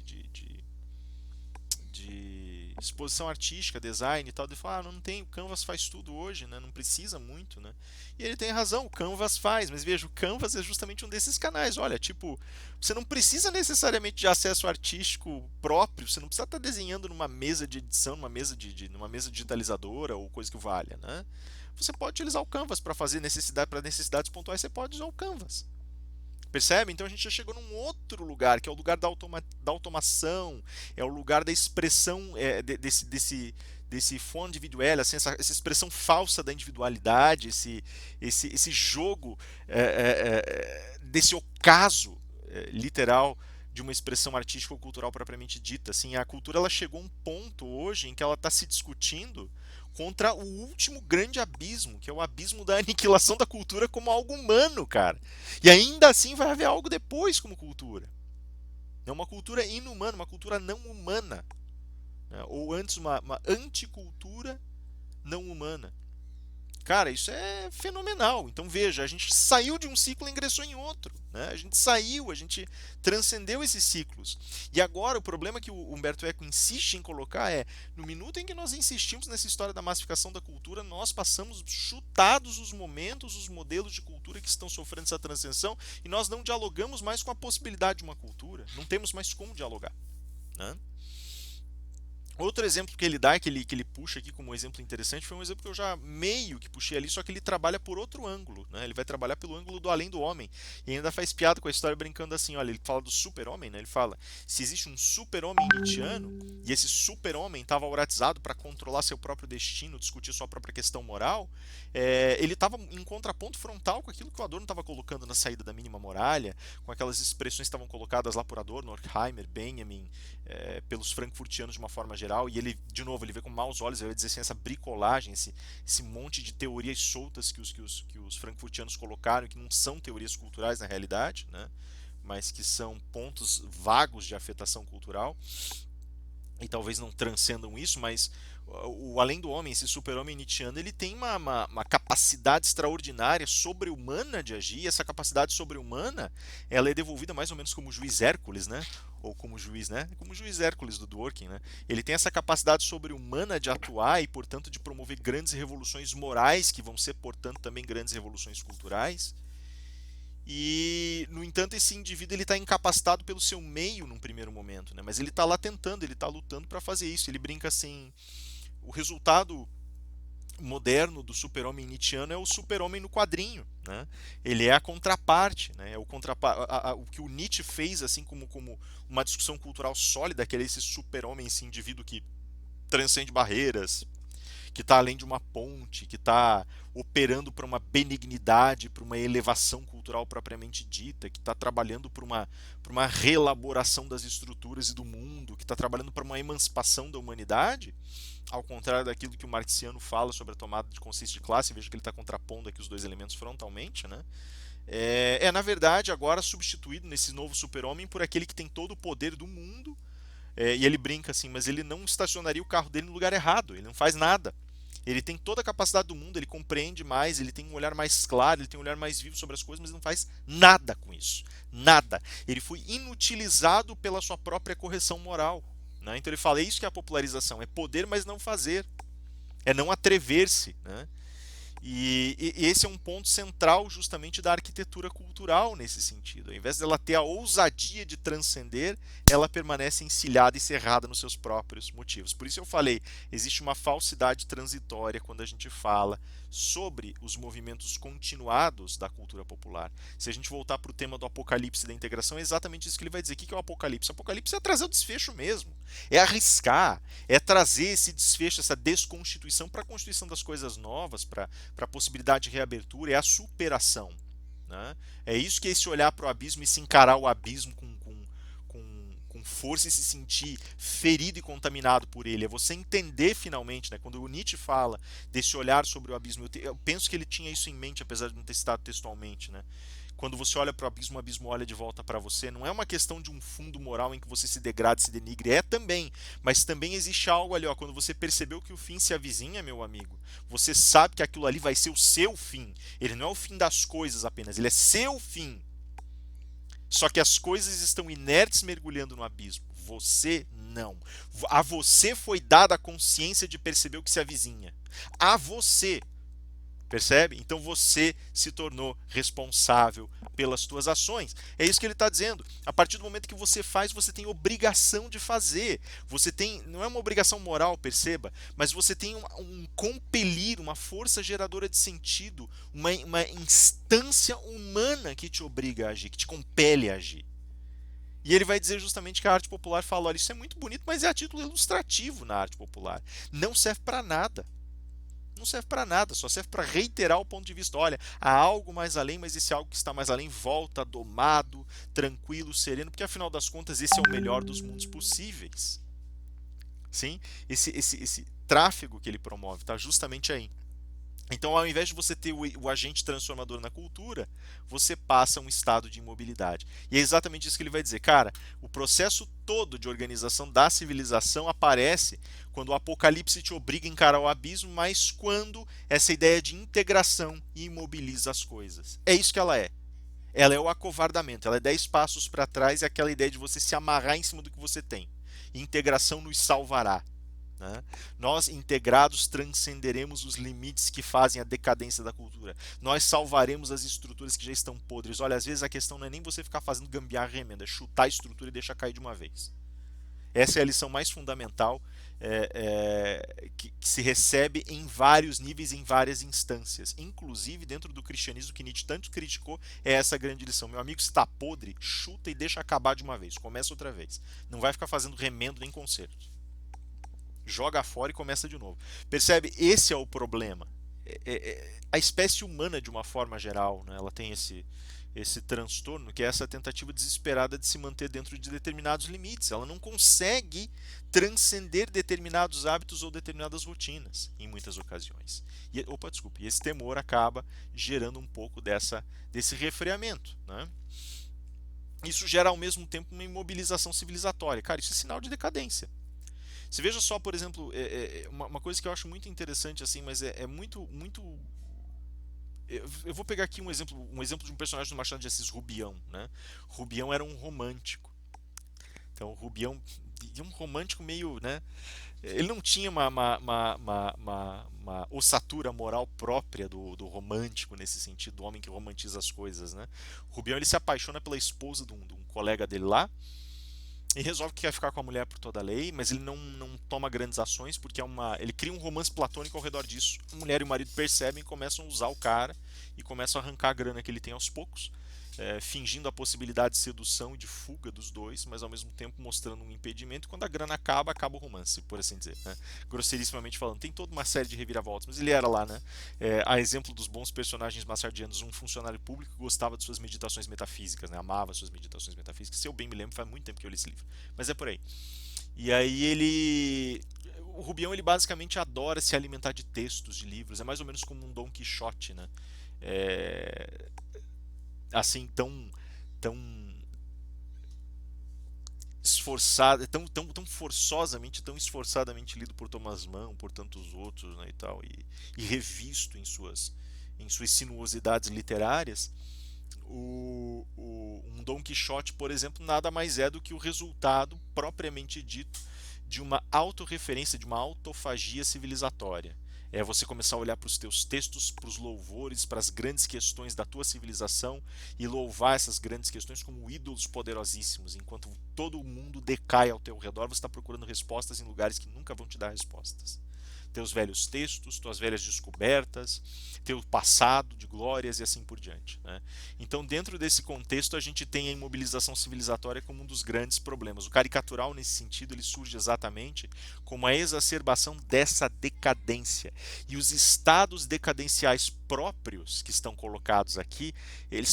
exposição artística, design e tal. Ele falou, não tem, o Canvas faz tudo hoje, né? Não precisa muito, né? E ele tem razão, o Canvas faz, mas veja, o Canvas é justamente um desses canais. Olha, tipo, você não precisa necessariamente de acesso artístico próprio, você não precisa estar desenhando numa mesa de edição, numa mesa digitalizadora ou coisa que valha, né? Você pode utilizar o Canvas para fazer para necessidades pontuais, você pode usar o Canvas. Percebe? Então a gente já chegou num outro lugar, que é o lugar da automação, é o lugar da expressão desse fond individuel, assim, essa expressão falsa da individualidade, esse jogo desse ocaso literal de uma expressão artística ou cultural propriamente dita. Assim, a cultura ela chegou a um ponto hoje em que ela está se discutindo contra o último grande abismo, que é o abismo da aniquilação da cultura como algo humano, cara. E ainda assim vai haver algo depois como cultura. É uma cultura inumana, uma cultura não humana. Né? Ou antes, uma anticultura não humana. Cara, isso é fenomenal. Então veja, a gente saiu de um ciclo e ingressou em outro. Né? A gente transcendeu esses ciclos. E agora o problema que o Humberto Eco insiste em colocar é, no minuto em que nós insistimos nessa história da massificação da cultura, nós passamos chutados os momentos, os modelos de cultura que estão sofrendo essa transição e nós não dialogamos mais com a possibilidade de uma cultura. Não temos mais como dialogar. Né? Outro exemplo que ele dá, que ele puxa aqui como um exemplo interessante, foi um exemplo que eu já meio que puxei ali, só que ele trabalha por outro ângulo, né? Ele vai trabalhar pelo ângulo do além do homem. E ainda faz piada com a história brincando assim, olha, ele fala do super-homem, né? Ele fala, se existe um super-homem nietzschiano, e esse super-homem estava auratizado para controlar seu próprio destino, discutir sua própria questão moral, ele estava em contraponto frontal com aquilo que o Adorno estava colocando na saída da mínima muralha, com aquelas expressões que estavam colocadas lá por Adorno, Horkheimer, Benjamin, pelos frankfurtianos de uma forma geral, e ele, de novo, ele vê com maus olhos, ele vai dizer assim, essa bricolagem, esse monte de teorias soltas que os frankfurtianos colocaram, que não são teorias culturais na realidade, né, mas que são pontos vagos de afetação cultural, e talvez não transcendam isso, mas o além do homem, esse super-homem nietzschiano, ele tem uma capacidade extraordinária, sobre-humana de agir, e essa capacidade sobre-humana, ela é devolvida mais ou menos como o juiz Hércules, né? Ou como juiz, né? Como o juiz Hércules do Dworkin, né? Ele tem essa capacidade sobre-humana de atuar e, portanto, de promover grandes revoluções morais, que vão ser, portanto, também grandes revoluções culturais. E, no entanto, esse indivíduo ele está incapacitado pelo seu meio num primeiro momento, né? Mas ele está lá tentando, ele está lutando para fazer isso. Ele brinca assim: o resultado moderno do super-homem nietzschiano é o super-homem no quadrinho, né? Ele é a contraparte, né? É o que o Nietzsche fez assim como uma discussão cultural sólida, que é esse super-homem, esse indivíduo que transcende barreiras, que está além de uma ponte, que está operando para uma benignidade, para uma elevação cultural propriamente dita, que está trabalhando para uma reelaboração das estruturas e do mundo, que está trabalhando para uma emancipação da humanidade, ao contrário daquilo que o marxiano fala sobre a tomada de consciência de classe, veja que ele está contrapondo aqui os dois elementos frontalmente, né? Na verdade, agora substituído nesse novo super-homem por aquele que tem todo o poder do mundo, e ele brinca assim, mas ele não estacionaria o carro dele no lugar errado, ele não faz nada. Ele tem toda a capacidade do mundo, ele compreende mais, ele tem um olhar mais claro, ele tem um olhar mais vivo sobre as coisas, mas não faz nada com isso. Nada. Ele foi inutilizado pela sua própria correção moral. Né? Então ele fala, é isso que é a popularização, é poder, mas não fazer. É não atrever-se. Né? E esse é um ponto central justamente da arquitetura cultural nesse sentido. Ao invés dela ter a ousadia de transcender, ela permanece encilhada e cerrada nos seus próprios motivos. Por isso eu falei, existe uma falsidade transitória quando a gente fala sobre os movimentos continuados da cultura popular. Se a gente voltar para o tema do apocalipse da integração, é exatamente isso que ele vai dizer. O que é o apocalipse? O apocalipse é trazer o desfecho mesmo. É arriscar, é trazer esse desfecho, essa desconstituição para a constituição das coisas novas, para a possibilidade de reabertura, é a superação. Né? É isso que é esse olhar para o abismo e se encarar o abismo com força e se sentir ferido e contaminado por ele. É você entender finalmente, né? Quando o Nietzsche fala desse olhar sobre o abismo, eu penso que ele tinha isso em mente, apesar de não ter citado textualmente. Né? Quando você olha para o abismo olha de volta para você. Não é uma questão de um fundo moral em que você se degrade, se denigre. É também. Mas também existe algo ali, ó, quando você percebeu que o fim se avizinha, meu amigo, você sabe que aquilo ali vai ser o seu fim. Ele não é o fim das coisas apenas, ele é seu fim. Só que as coisas estão inertes mergulhando no abismo. Você não. A você foi dada a consciência de perceber o que se avizinha. A você. Percebe? Então você se tornou responsável pelas suas ações. É isso que ele está dizendo. A partir do momento que você faz, você tem obrigação de fazer. Você tem, não é uma obrigação moral, perceba, mas você tem um compelir, uma força geradora de sentido, uma instância humana que te obriga a agir, que te compele a agir. E ele vai dizer justamente que a arte popular fala, olha, isso é muito bonito, mas é a título ilustrativo na arte popular. Não serve para nada. Não serve para nada, só serve para reiterar o ponto de vista. Olha, há algo mais além, mas esse algo que está mais além volta domado, tranquilo, sereno, porque afinal das contas esse é o melhor dos mundos possíveis. Sim? Esse tráfego que ele promove está justamente aí. Então, ao invés de você ter o agente transformador na cultura, você passa um estado de imobilidade. E é exatamente isso que ele vai dizer. Cara, o processo todo de organização da civilização aparece quando o apocalipse te obriga a encarar o abismo, mas quando essa ideia de integração imobiliza as coisas. É isso que ela é. Ela é o acovardamento, ela é 10 passos para trás e aquela ideia de você se amarrar em cima do que você tem. Integração nos salvará. Né? Nós, integrados, transcenderemos os limites que fazem a decadência da cultura. Nós salvaremos as estruturas que já estão podres. Olha, às vezes a questão não é nem você ficar fazendo gambiarra remenda, é chutar a estrutura e deixar cair de uma vez. Essa é a lição mais fundamental que se recebe em vários níveis, em várias instâncias. Inclusive, dentro do cristianismo que Nietzsche tanto criticou, é essa grande lição. Meu amigo, se está podre, chuta e deixa acabar de uma vez. Começa outra vez. Não vai ficar fazendo remendo nem conserto. Joga fora e começa de novo. Percebe? Esse é o problema. A espécie humana, de uma forma geral, né, ela tem esse transtorno, que é essa tentativa desesperada de se manter dentro de determinados limites. Ela não consegue transcender determinados hábitos ou determinadas rotinas, em muitas ocasiões. Desculpe, e esse temor acaba gerando um pouco desse refreamento. Né? Isso gera, ao mesmo tempo, uma imobilização civilizatória. Cara, isso é sinal de decadência. Você veja só, por exemplo, uma coisa que eu acho muito interessante, assim, mas é muito, muito. Eu vou pegar aqui um exemplo de um personagem do Machado de Assis, Rubião, né? Rubião era um romântico. Então, Rubião é um romântico meio, né? Ele não tinha uma ossatura moral própria do romântico nesse sentido, do homem que romantiza as coisas, né? Rubião ele se apaixona pela esposa de um colega dele lá, e resolve que quer ficar com a mulher por toda a lei, mas ele não toma grandes ações porque ele cria um romance platônico ao redor disso. A mulher e o marido percebem e começam a usar o cara e começam a arrancar a grana que ele tem aos poucos, fingindo a possibilidade de sedução e de fuga dos dois, mas ao mesmo tempo mostrando um impedimento. E quando a grana acaba, acaba o romance, por assim dizer. Né? Grosseirissimamente falando, tem toda uma série de reviravoltas, mas ele era lá, né? A exemplo dos bons personagens maçardianos, um funcionário público que gostava de suas meditações metafísicas, né? Amava suas meditações metafísicas. Se eu bem me lembro, faz muito tempo que eu li esse livro, mas é por aí. E aí o Rubião ele basicamente adora se alimentar de textos, de livros. É mais ou menos como um Dom Quixote, né? É, assim, tão esforçado, tão forçosamente, tão esforçadamente lido por Thomas Mann, por tantos outros, né, e tal, e revisto em suas sinuosidades literárias. Um Dom Quixote, por exemplo, nada mais é do que o resultado propriamente dito de uma autorreferência, de uma autofagia civilizatória. É você começar a olhar para os teus textos, para os louvores, para as grandes questões da tua civilização e louvar essas grandes questões como ídolos poderosíssimos. Enquanto todo o mundo decai ao teu redor, você está procurando respostas em lugares que nunca vão te dar respostas. Teus velhos textos, tuas velhas descobertas, teu passado de glórias e assim por diante. Né? Então, dentro desse contexto, a gente tem a imobilização civilizatória como um dos grandes problemas. O caricatural, nesse sentido, ele surge exatamente como a exacerbação dessa decadência. E os estados decadenciais próprios que estão colocados aqui,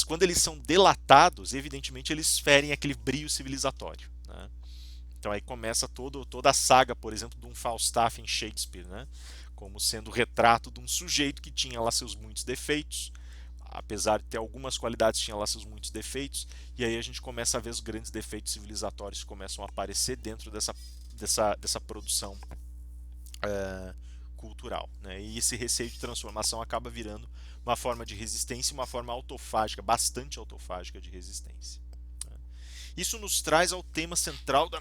quando eles são delatados, evidentemente eles ferem aquele brio civilizatório. Né? Então aí começa toda a saga, por exemplo, de um Falstaff em Shakespeare, né? Como sendo o retrato de um sujeito que tinha lá seus muitos defeitos, apesar de ter algumas qualidades, tinha lá seus muitos defeitos, e aí a gente começa a ver os grandes defeitos civilizatórios que começam a aparecer dentro dessa produção é, cultural. Né? E esse receio de transformação acaba virando uma forma de resistência, uma forma autofágica, bastante autofágica de resistência. Isso nos traz ao tema central das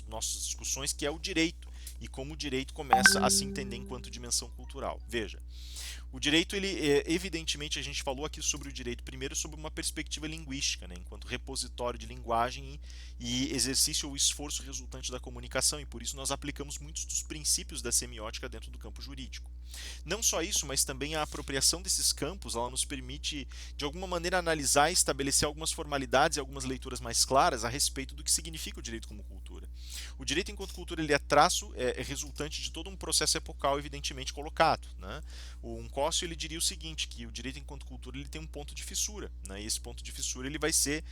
nossas discussões, que é o direito, e como o direito começa a se entender enquanto dimensão cultural. Veja, o direito, evidentemente, a gente falou aqui sobre o direito primeiro sobre uma perspectiva linguística, né, enquanto repositório de linguagem e exercício ou esforço resultante da comunicação, e por isso nós aplicamos muitos dos princípios da semiótica dentro do campo jurídico. Não só isso, mas também a apropriação desses campos, ela nos permite, de alguma maneira, analisar e estabelecer algumas formalidades e algumas leituras mais claras a respeito do que significa o direito como cultura. O direito enquanto cultura ele é traço, é resultante de todo um processo epocal evidentemente colocado. Né? O Uncócio ele diria o seguinte, que o direito enquanto cultura ele tem um ponto de fissura. Né? E esse ponto de fissura ele vai ser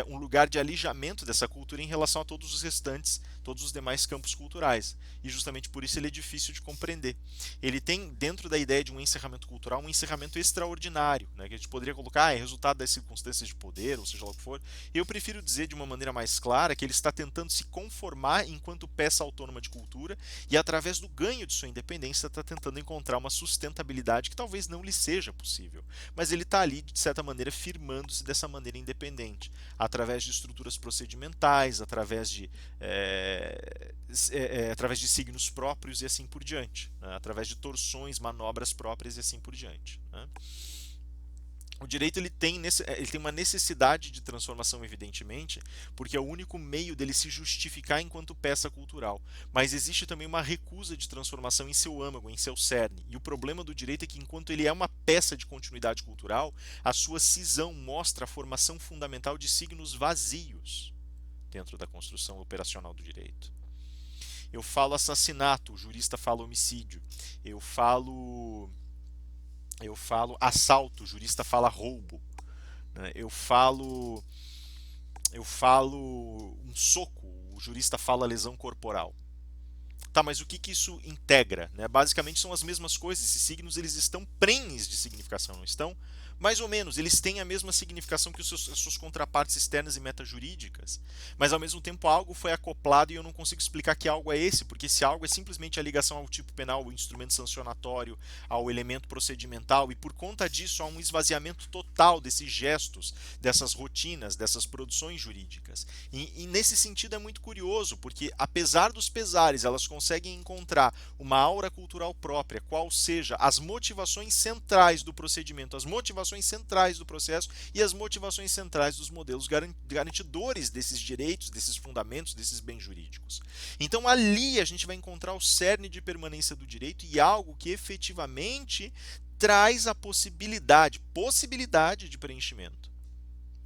um lugar de alijamento dessa cultura em relação a todos os restantes, todos os demais campos culturais. E justamente por isso ele é difícil de compreender. Ele tem, dentro da ideia de um encerramento cultural, um encerramento extraordinário, né? Que a gente poderia colocar, é resultado das circunstâncias de poder, ou seja lá o que for. Eu prefiro dizer de uma maneira mais clara que ele está tentando se conformar enquanto peça autônoma de cultura e, através do ganho de sua independência, está tentando encontrar uma sustentabilidade que talvez não lhe seja possível. Mas ele está ali, de certa maneira, firmando-se dessa maneira independente, através de estruturas procedimentais, através de signos próprios e assim por diante, né? Através de torções, manobras próprias e assim por diante. Né? O direito ele tem uma necessidade de transformação, evidentemente, porque é o único meio dele se justificar enquanto peça cultural. Mas existe também uma recusa de transformação em seu âmago, em seu cerne. E o problema do direito é que, enquanto ele é uma peça de continuidade cultural, a sua cisão mostra a formação fundamental de signos vazios dentro da construção operacional do direito. Eu falo assassinato, o jurista fala homicídio. Eu falo eu falo assalto, o jurista fala roubo, né? Eu falo um soco, o jurista fala lesão corporal. Tá, mas o que isso integra, né? Basicamente são as mesmas coisas. Esses signos eles estão prenhes de significação, não estão? Mais ou menos, eles têm a mesma significação que as suas contrapartes externas e metajurídicas, mas ao mesmo tempo algo foi acoplado e eu não consigo explicar que algo é esse, porque esse algo é simplesmente a ligação ao tipo penal, ao instrumento sancionatório, ao elemento procedimental, e por conta disso há um esvaziamento total desses gestos, dessas rotinas, dessas produções jurídicas. E nesse sentido é muito curioso, porque apesar dos pesares, elas conseguem encontrar uma aura cultural própria, qual seja as motivações centrais do procedimento, as motivações centrais do processo e as motivações centrais dos modelos garantidores desses direitos, desses fundamentos, desses bens jurídicos. Então ali a gente vai encontrar o cerne de permanência do direito e algo que efetivamente traz a possibilidade de preenchimento.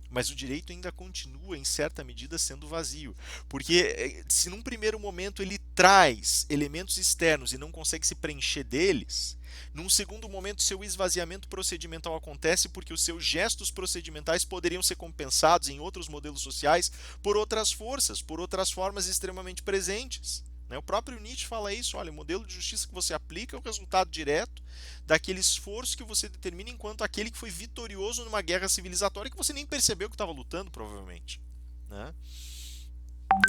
Mas o direito ainda continua, em certa medida, sendo vazio. Porque se num primeiro momento ele traz elementos externos e não consegue se preencher deles, num segundo momento seu esvaziamento procedimental acontece porque os seus gestos procedimentais poderiam ser compensados em outros modelos sociais por outras forças, por outras formas extremamente presentes. O próprio Nietzsche fala isso, olha, o modelo de justiça que você aplica é o resultado direto daquele esforço que você determina enquanto aquele que foi vitorioso numa guerra civilizatória que você nem percebeu que estava lutando, provavelmente. Né?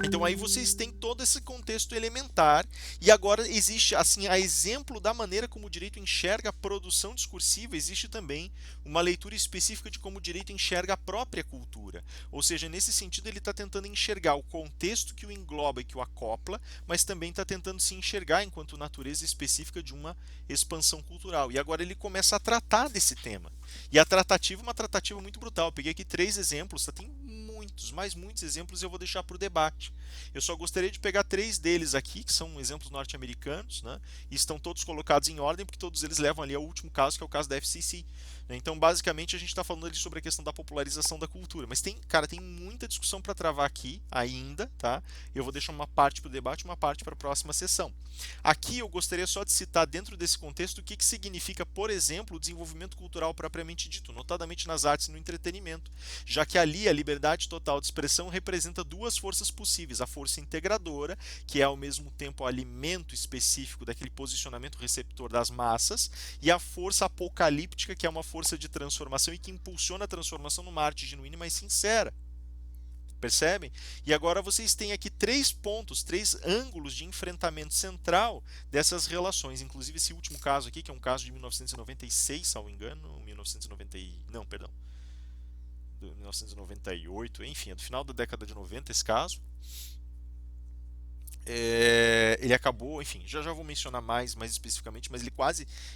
Então aí vocês têm todo esse contexto elementar e agora existe, assim, a exemplo da maneira como o direito enxerga a produção discursiva, existe também uma leitura específica de como o direito enxerga a própria cultura. Ou seja, nesse sentido ele está tentando enxergar o contexto que o engloba e que o acopla, mas também está tentando se enxergar enquanto natureza específica de uma expansão cultural. E agora ele começa a tratar desse tema. E a tratativa é uma tratativa muito brutal. Eu peguei aqui 3 exemplos, tem muitos exemplos eu vou deixar para o debate. Eu só gostaria de pegar 3 deles aqui, que são exemplos norte-americanos, né? E estão todos colocados em ordem, porque todos eles levam ali ao último caso, que é o caso da FCC. Então, basicamente, a gente está falando ali sobre a questão da popularização da cultura. Mas tem muita discussão para travar aqui ainda, tá? Eu vou deixar uma parte para o debate e uma parte para a próxima sessão. Aqui eu gostaria só de citar, dentro desse contexto, o que significa, por exemplo, o desenvolvimento cultural propriamente dito, notadamente nas artes e no entretenimento, já que ali a liberdade total de expressão representa 2 forças possíveis: a força integradora, que é ao mesmo tempo o alimento específico daquele posicionamento receptor das massas, e a força apocalíptica, que é uma força de transformação e que impulsiona a transformação numa arte genuína e mais sincera. Percebem? E agora vocês têm aqui 3 pontos, 3 ângulos de enfrentamento central dessas relações. Inclusive esse último caso aqui, que é um caso de 1996, salvo engano, 1990, não, perdão, 1998, enfim, é do final da década de 90 esse caso. Ele acabou, enfim, já vou mencionar mais especificamente, mas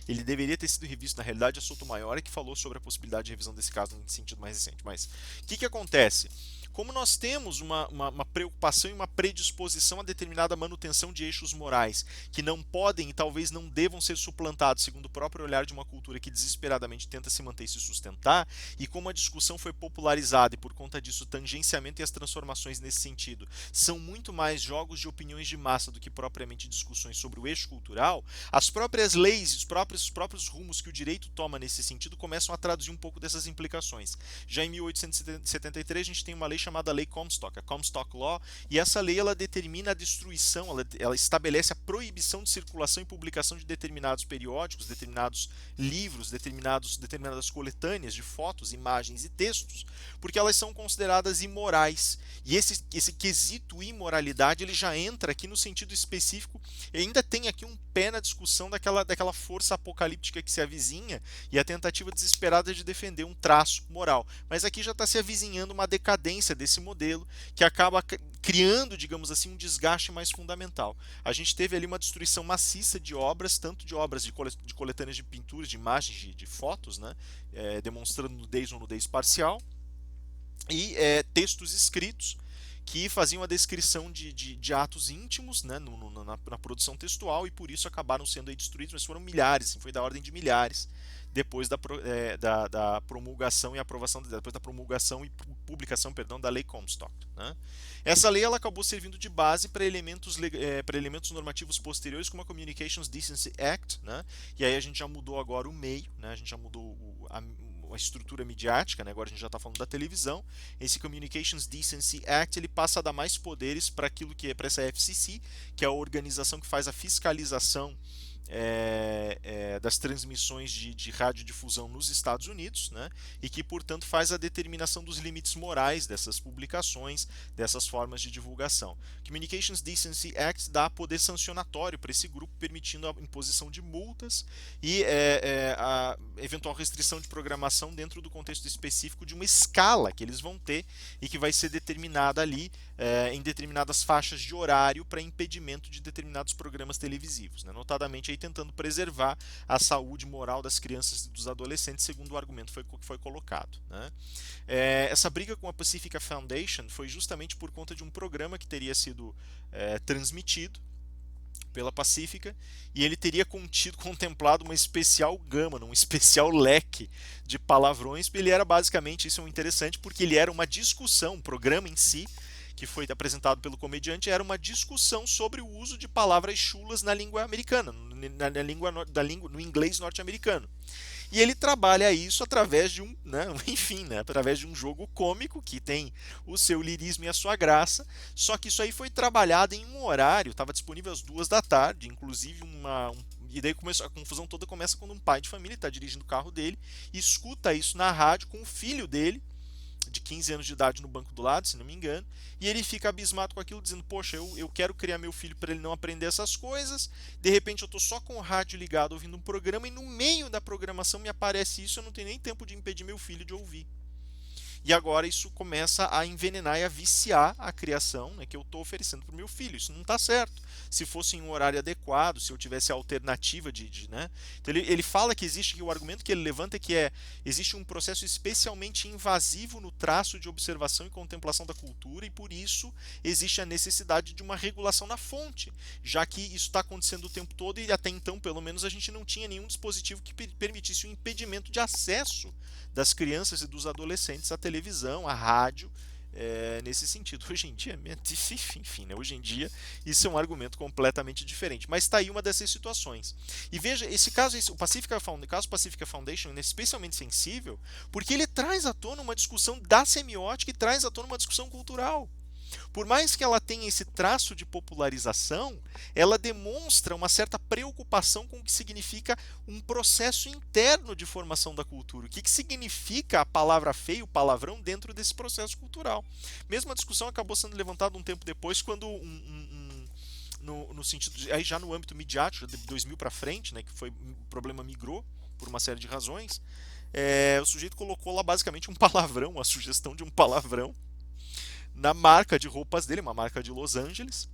ele deveria ter sido revisto, na realidade a Sotomayor que falou sobre a possibilidade de revisão desse caso em sentido mais recente. Mas o que acontece? Como nós temos uma preocupação e uma predisposição a determinada manutenção de eixos morais que não podem e talvez não devam ser suplantados segundo o próprio olhar de uma cultura que desesperadamente tenta se manter e se sustentar, e como a discussão foi popularizada e por conta disso o tangenciamento e as transformações nesse sentido são muito mais jogos de opiniões de massa do que propriamente discussões sobre o eixo cultural, as próprias leis, os próprios rumos que o direito toma nesse sentido começam a traduzir um pouco dessas implicações. Já em 1873 a gente tem uma lei chamada Lei Comstock, a Comstock Law, e essa lei ela determina a destruição, ela estabelece a proibição de circulação e publicação de determinados periódicos, determinados livros, determinadas coletâneas de fotos, imagens e textos, porque elas são consideradas imorais. E esse quesito imoralidade ele já entra aqui no sentido específico, e ainda tem aqui um pé na discussão daquela força apocalíptica que se avizinha e a tentativa desesperada de defender um traço moral. Mas aqui já está se avizinhando uma decadência falência desse modelo, que acaba criando, digamos assim, um desgaste mais fundamental. A gente teve ali uma destruição maciça de obras, tanto de obras de coletâneas de pinturas, de imagens, de fotos, né, demonstrando nudez ou nudez parcial, e textos escritos que faziam a descrição de atos íntimos, né, na produção textual, e por isso acabaram sendo aí destruídos, mas foram milhares, assim, foi da ordem de milhares depois da promulgação e aprovação, depois da promulgação e publicação, perdão, da Lei Comstock, né? Essa lei ela acabou servindo de base para elementos normativos posteriores, como a Communications Decency Act, né? E aí a gente já mudou agora o meio, né? A gente já mudou a estrutura midiática, né? Agora a gente já está falando da televisão. Esse Communications Decency Act ele passa a dar mais poderes para aquilo que é para essa FCC, que é a organização que faz a fiscalização das transmissões de radiodifusão nos Estados Unidos, né, e que, portanto, faz a determinação dos limites morais dessas publicações, dessas formas de divulgação. Communications Decency Act dá poder sancionatório para esse grupo, permitindo a imposição de multas e a eventual restrição de programação dentro do contexto específico de uma escala que eles vão ter e que vai ser determinada ali em determinadas faixas de horário para impedimento de determinados programas televisivos, né? Notadamente aí tentando preservar a saúde moral das crianças e dos adolescentes, segundo o argumento que foi colocado, né? Essa briga com a Pacifica Foundation foi justamente por conta de um programa que teria sido transmitido pela Pacífica, e ele teria contemplado uma especial gama, um especial leque de palavrões. Ele era basicamente, isso é interessante, porque ele era uma discussão, o programa em si, que foi apresentado pelo comediante, era uma discussão sobre o uso de palavras chulas na língua americana, no inglês norte-americano. E ele trabalha isso através de através de um jogo cômico que tem o seu lirismo e a sua graça. Só que isso aí foi trabalhado em um horário, estava disponível às 2 da tarde, inclusive e daí a confusão toda começa quando um pai de família está dirigindo o carro dele, escuta isso na rádio com o filho dele, de 15 anos de idade, no banco do lado, se não me engano, e ele fica abismado com aquilo, dizendo: poxa, eu quero criar meu filho para ele não aprender essas coisas, de repente eu estou só com o rádio ligado ouvindo um programa e no meio da programação me aparece isso, eu não tenho nem tempo de impedir meu filho de ouvir. E agora isso começa a envenenar e a viciar a criação, né, que eu estou oferecendo para o meu filho. Isso não está certo. Se fosse em um horário adequado, se eu tivesse a alternativa né? Então ele fala que existe, que o argumento que ele levanta é que existe um processo especialmente invasivo no traço de observação e contemplação da cultura, e por isso existe a necessidade de uma regulação na fonte, já que isso está acontecendo o tempo todo e até então, pelo menos, a gente não tinha nenhum dispositivo que permitisse o impedimento de acesso das crianças e dos adolescentes à televisão, à rádio, nesse sentido. Hoje em dia, enfim, né? Hoje em dia isso é um argumento completamente diferente, mas está aí uma dessas situações. E veja, esse caso, o caso Pacifica Foundation é especialmente sensível porque ele traz à tona uma discussão da semiótica e traz à tona uma discussão cultural. Por mais que ela tenha esse traço de popularização, ela demonstra uma certa preocupação com o que significa um processo interno de formação da cultura. O que significa a palavra feia, o palavrão, dentro desse processo cultural. Mesmo a discussão acabou sendo levantada um tempo depois, quando no sentido aí já no âmbito midiático, de 2000 para frente, né, que o problema migrou por uma série de razões, o sujeito colocou lá basicamente um palavrão, a sugestão de um palavrão, na marca de roupas dele, uma marca de Los Angeles.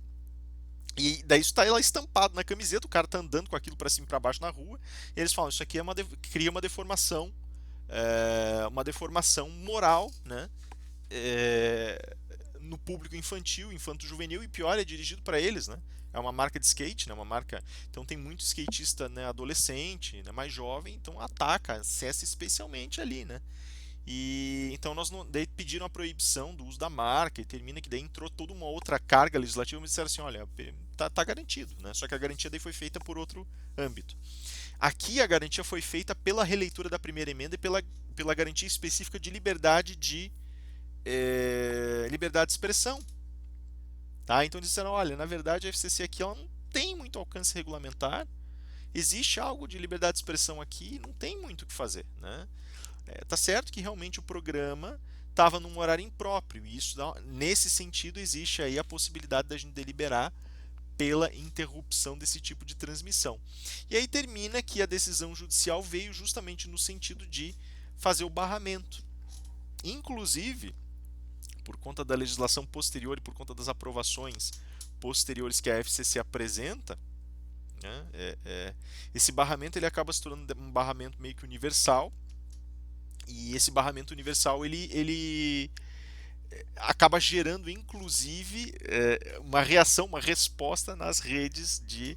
E daí isso está lá estampado na camiseta, o cara está andando com aquilo para cima e para baixo na rua, e eles falam: isso aqui cria uma deformação moral, né? No público infantil, infanto-juvenil, e pior, é dirigido para eles, né? É uma marca de skate, né? Uma marca, então tem muito skatista, né, adolescente, né, mais jovem, então ataca, acessa especialmente ali, né? E então daí pediram a proibição do uso da marca, e termina que daí entrou toda uma outra carga legislativa, mas disseram assim: olha, tá garantido, né? Só que a garantia daí foi feita por outro âmbito. Aqui a garantia foi feita pela releitura da primeira emenda e pela garantia específica de liberdade de expressão. Tá? Então disseram: olha, na verdade a FCC aqui ela não tem muito alcance regulamentar, existe algo de liberdade de expressão aqui, não tem muito o que fazer, né? Tá certo que realmente o programa estava num horário impróprio, e isso nesse sentido existe aí a possibilidade da gente deliberar pela interrupção desse tipo de transmissão. E aí termina que a decisão judicial veio justamente no sentido de fazer o barramento. Inclusive, por conta da legislação posterior e por conta das aprovações posteriores que a FCC apresenta, né, esse barramento ele acaba se tornando um barramento meio que universal, e esse barramento universal ele acaba gerando inclusive uma reação, uma resposta nas redes de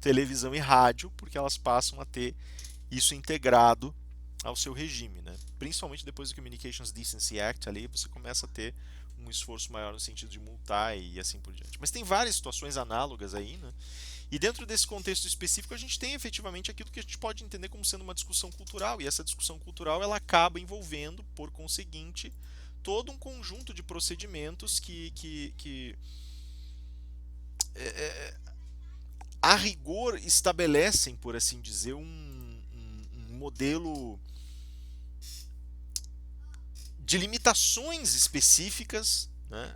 televisão e rádio, porque elas passam a ter isso integrado ao seu regime, né? Principalmente depois do Communications Decency Act, ali você começa a ter um esforço maior no sentido de multar e assim por diante. Mas tem várias situações análogas aí, né? E dentro desse contexto específico, a gente tem efetivamente aquilo que a gente pode entender como sendo uma discussão cultural, e essa discussão cultural ela acaba envolvendo, por conseguinte, todo um conjunto de procedimentos que a rigor estabelecem, por assim dizer, um modelo de limitações específicas, né,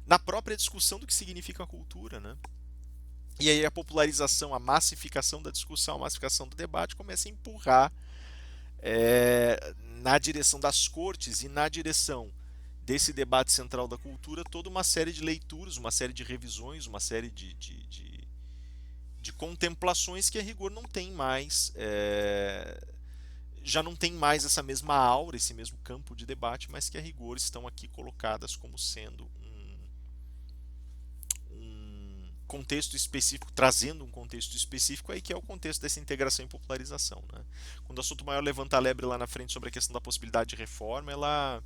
na própria discussão do que significa a cultura, né? E aí a popularização, a massificação da discussão, a massificação do debate começa a empurrar na direção das cortes e na direção desse debate central da cultura toda uma série de leituras, uma série de revisões, uma série de contemplações que a rigor não tem mais, já não tem mais essa mesma aura, esse mesmo campo de debate, mas que a rigor estão aqui colocadas como sendo um contexto específico, trazendo um contexto específico aí que é o contexto dessa integração e popularização, né? Quando o assunto maior levanta a lebre lá na frente sobre a questão da possibilidade de reforma, ela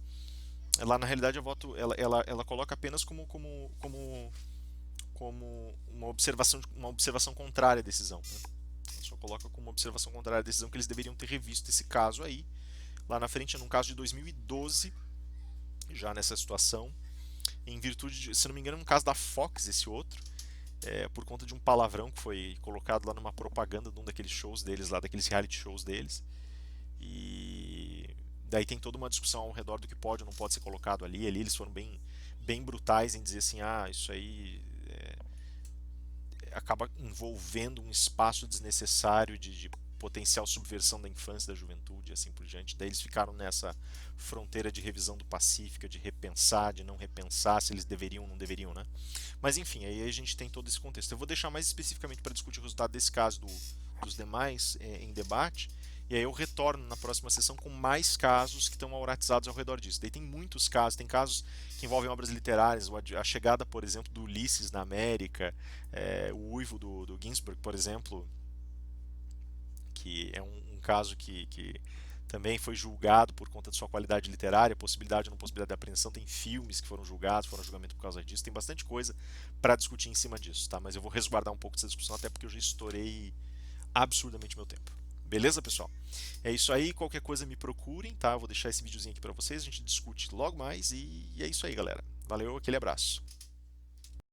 na realidade ela coloca apenas como uma observação contrária à decisão, né? Ela só coloca como uma observação contrária à decisão que eles deveriam ter revisto esse caso aí lá na frente, num caso de 2012, já nessa situação, em virtude de, se não me engano, um caso da Fox, esse outro, por conta de um palavrão que foi colocado lá numa propaganda de um daqueles shows deles, lá daqueles reality shows deles. E daí tem toda uma discussão ao redor do que pode ou não pode ser colocado ali. Eles foram bem brutais em dizer assim, isso aí acaba envolvendo um espaço desnecessário de potencial subversão da infância, da juventude e assim por diante. Daí eles ficaram nessa fronteira de revisão do Pacífica, de repensar, de não repensar, se eles deveriam ou não deveriam, né? Mas enfim, aí a gente tem todo esse contexto. Eu vou deixar mais especificamente para discutir o resultado desse caso dos demais em debate, e aí eu retorno na próxima sessão com mais casos que estão auratizados ao redor disso. Daí tem muitos casos, tem casos que envolvem obras literárias, a chegada, por exemplo, do Ulisses na América, o uivo do Ginsberg, por exemplo, que é um caso que também foi julgado por conta de sua qualidade literária, possibilidade ou não possibilidade de apreensão. Tem filmes que foram julgados, foram a julgamento por causa disso. Tem bastante coisa para discutir em cima disso, tá? Mas eu vou resguardar um pouco dessa discussão, até porque eu já estourei absurdamente meu tempo. Beleza, pessoal? É isso aí. Qualquer coisa me procurem, tá? Eu vou deixar esse videozinho aqui para vocês. A gente discute logo mais e é isso aí, galera. Valeu, aquele abraço.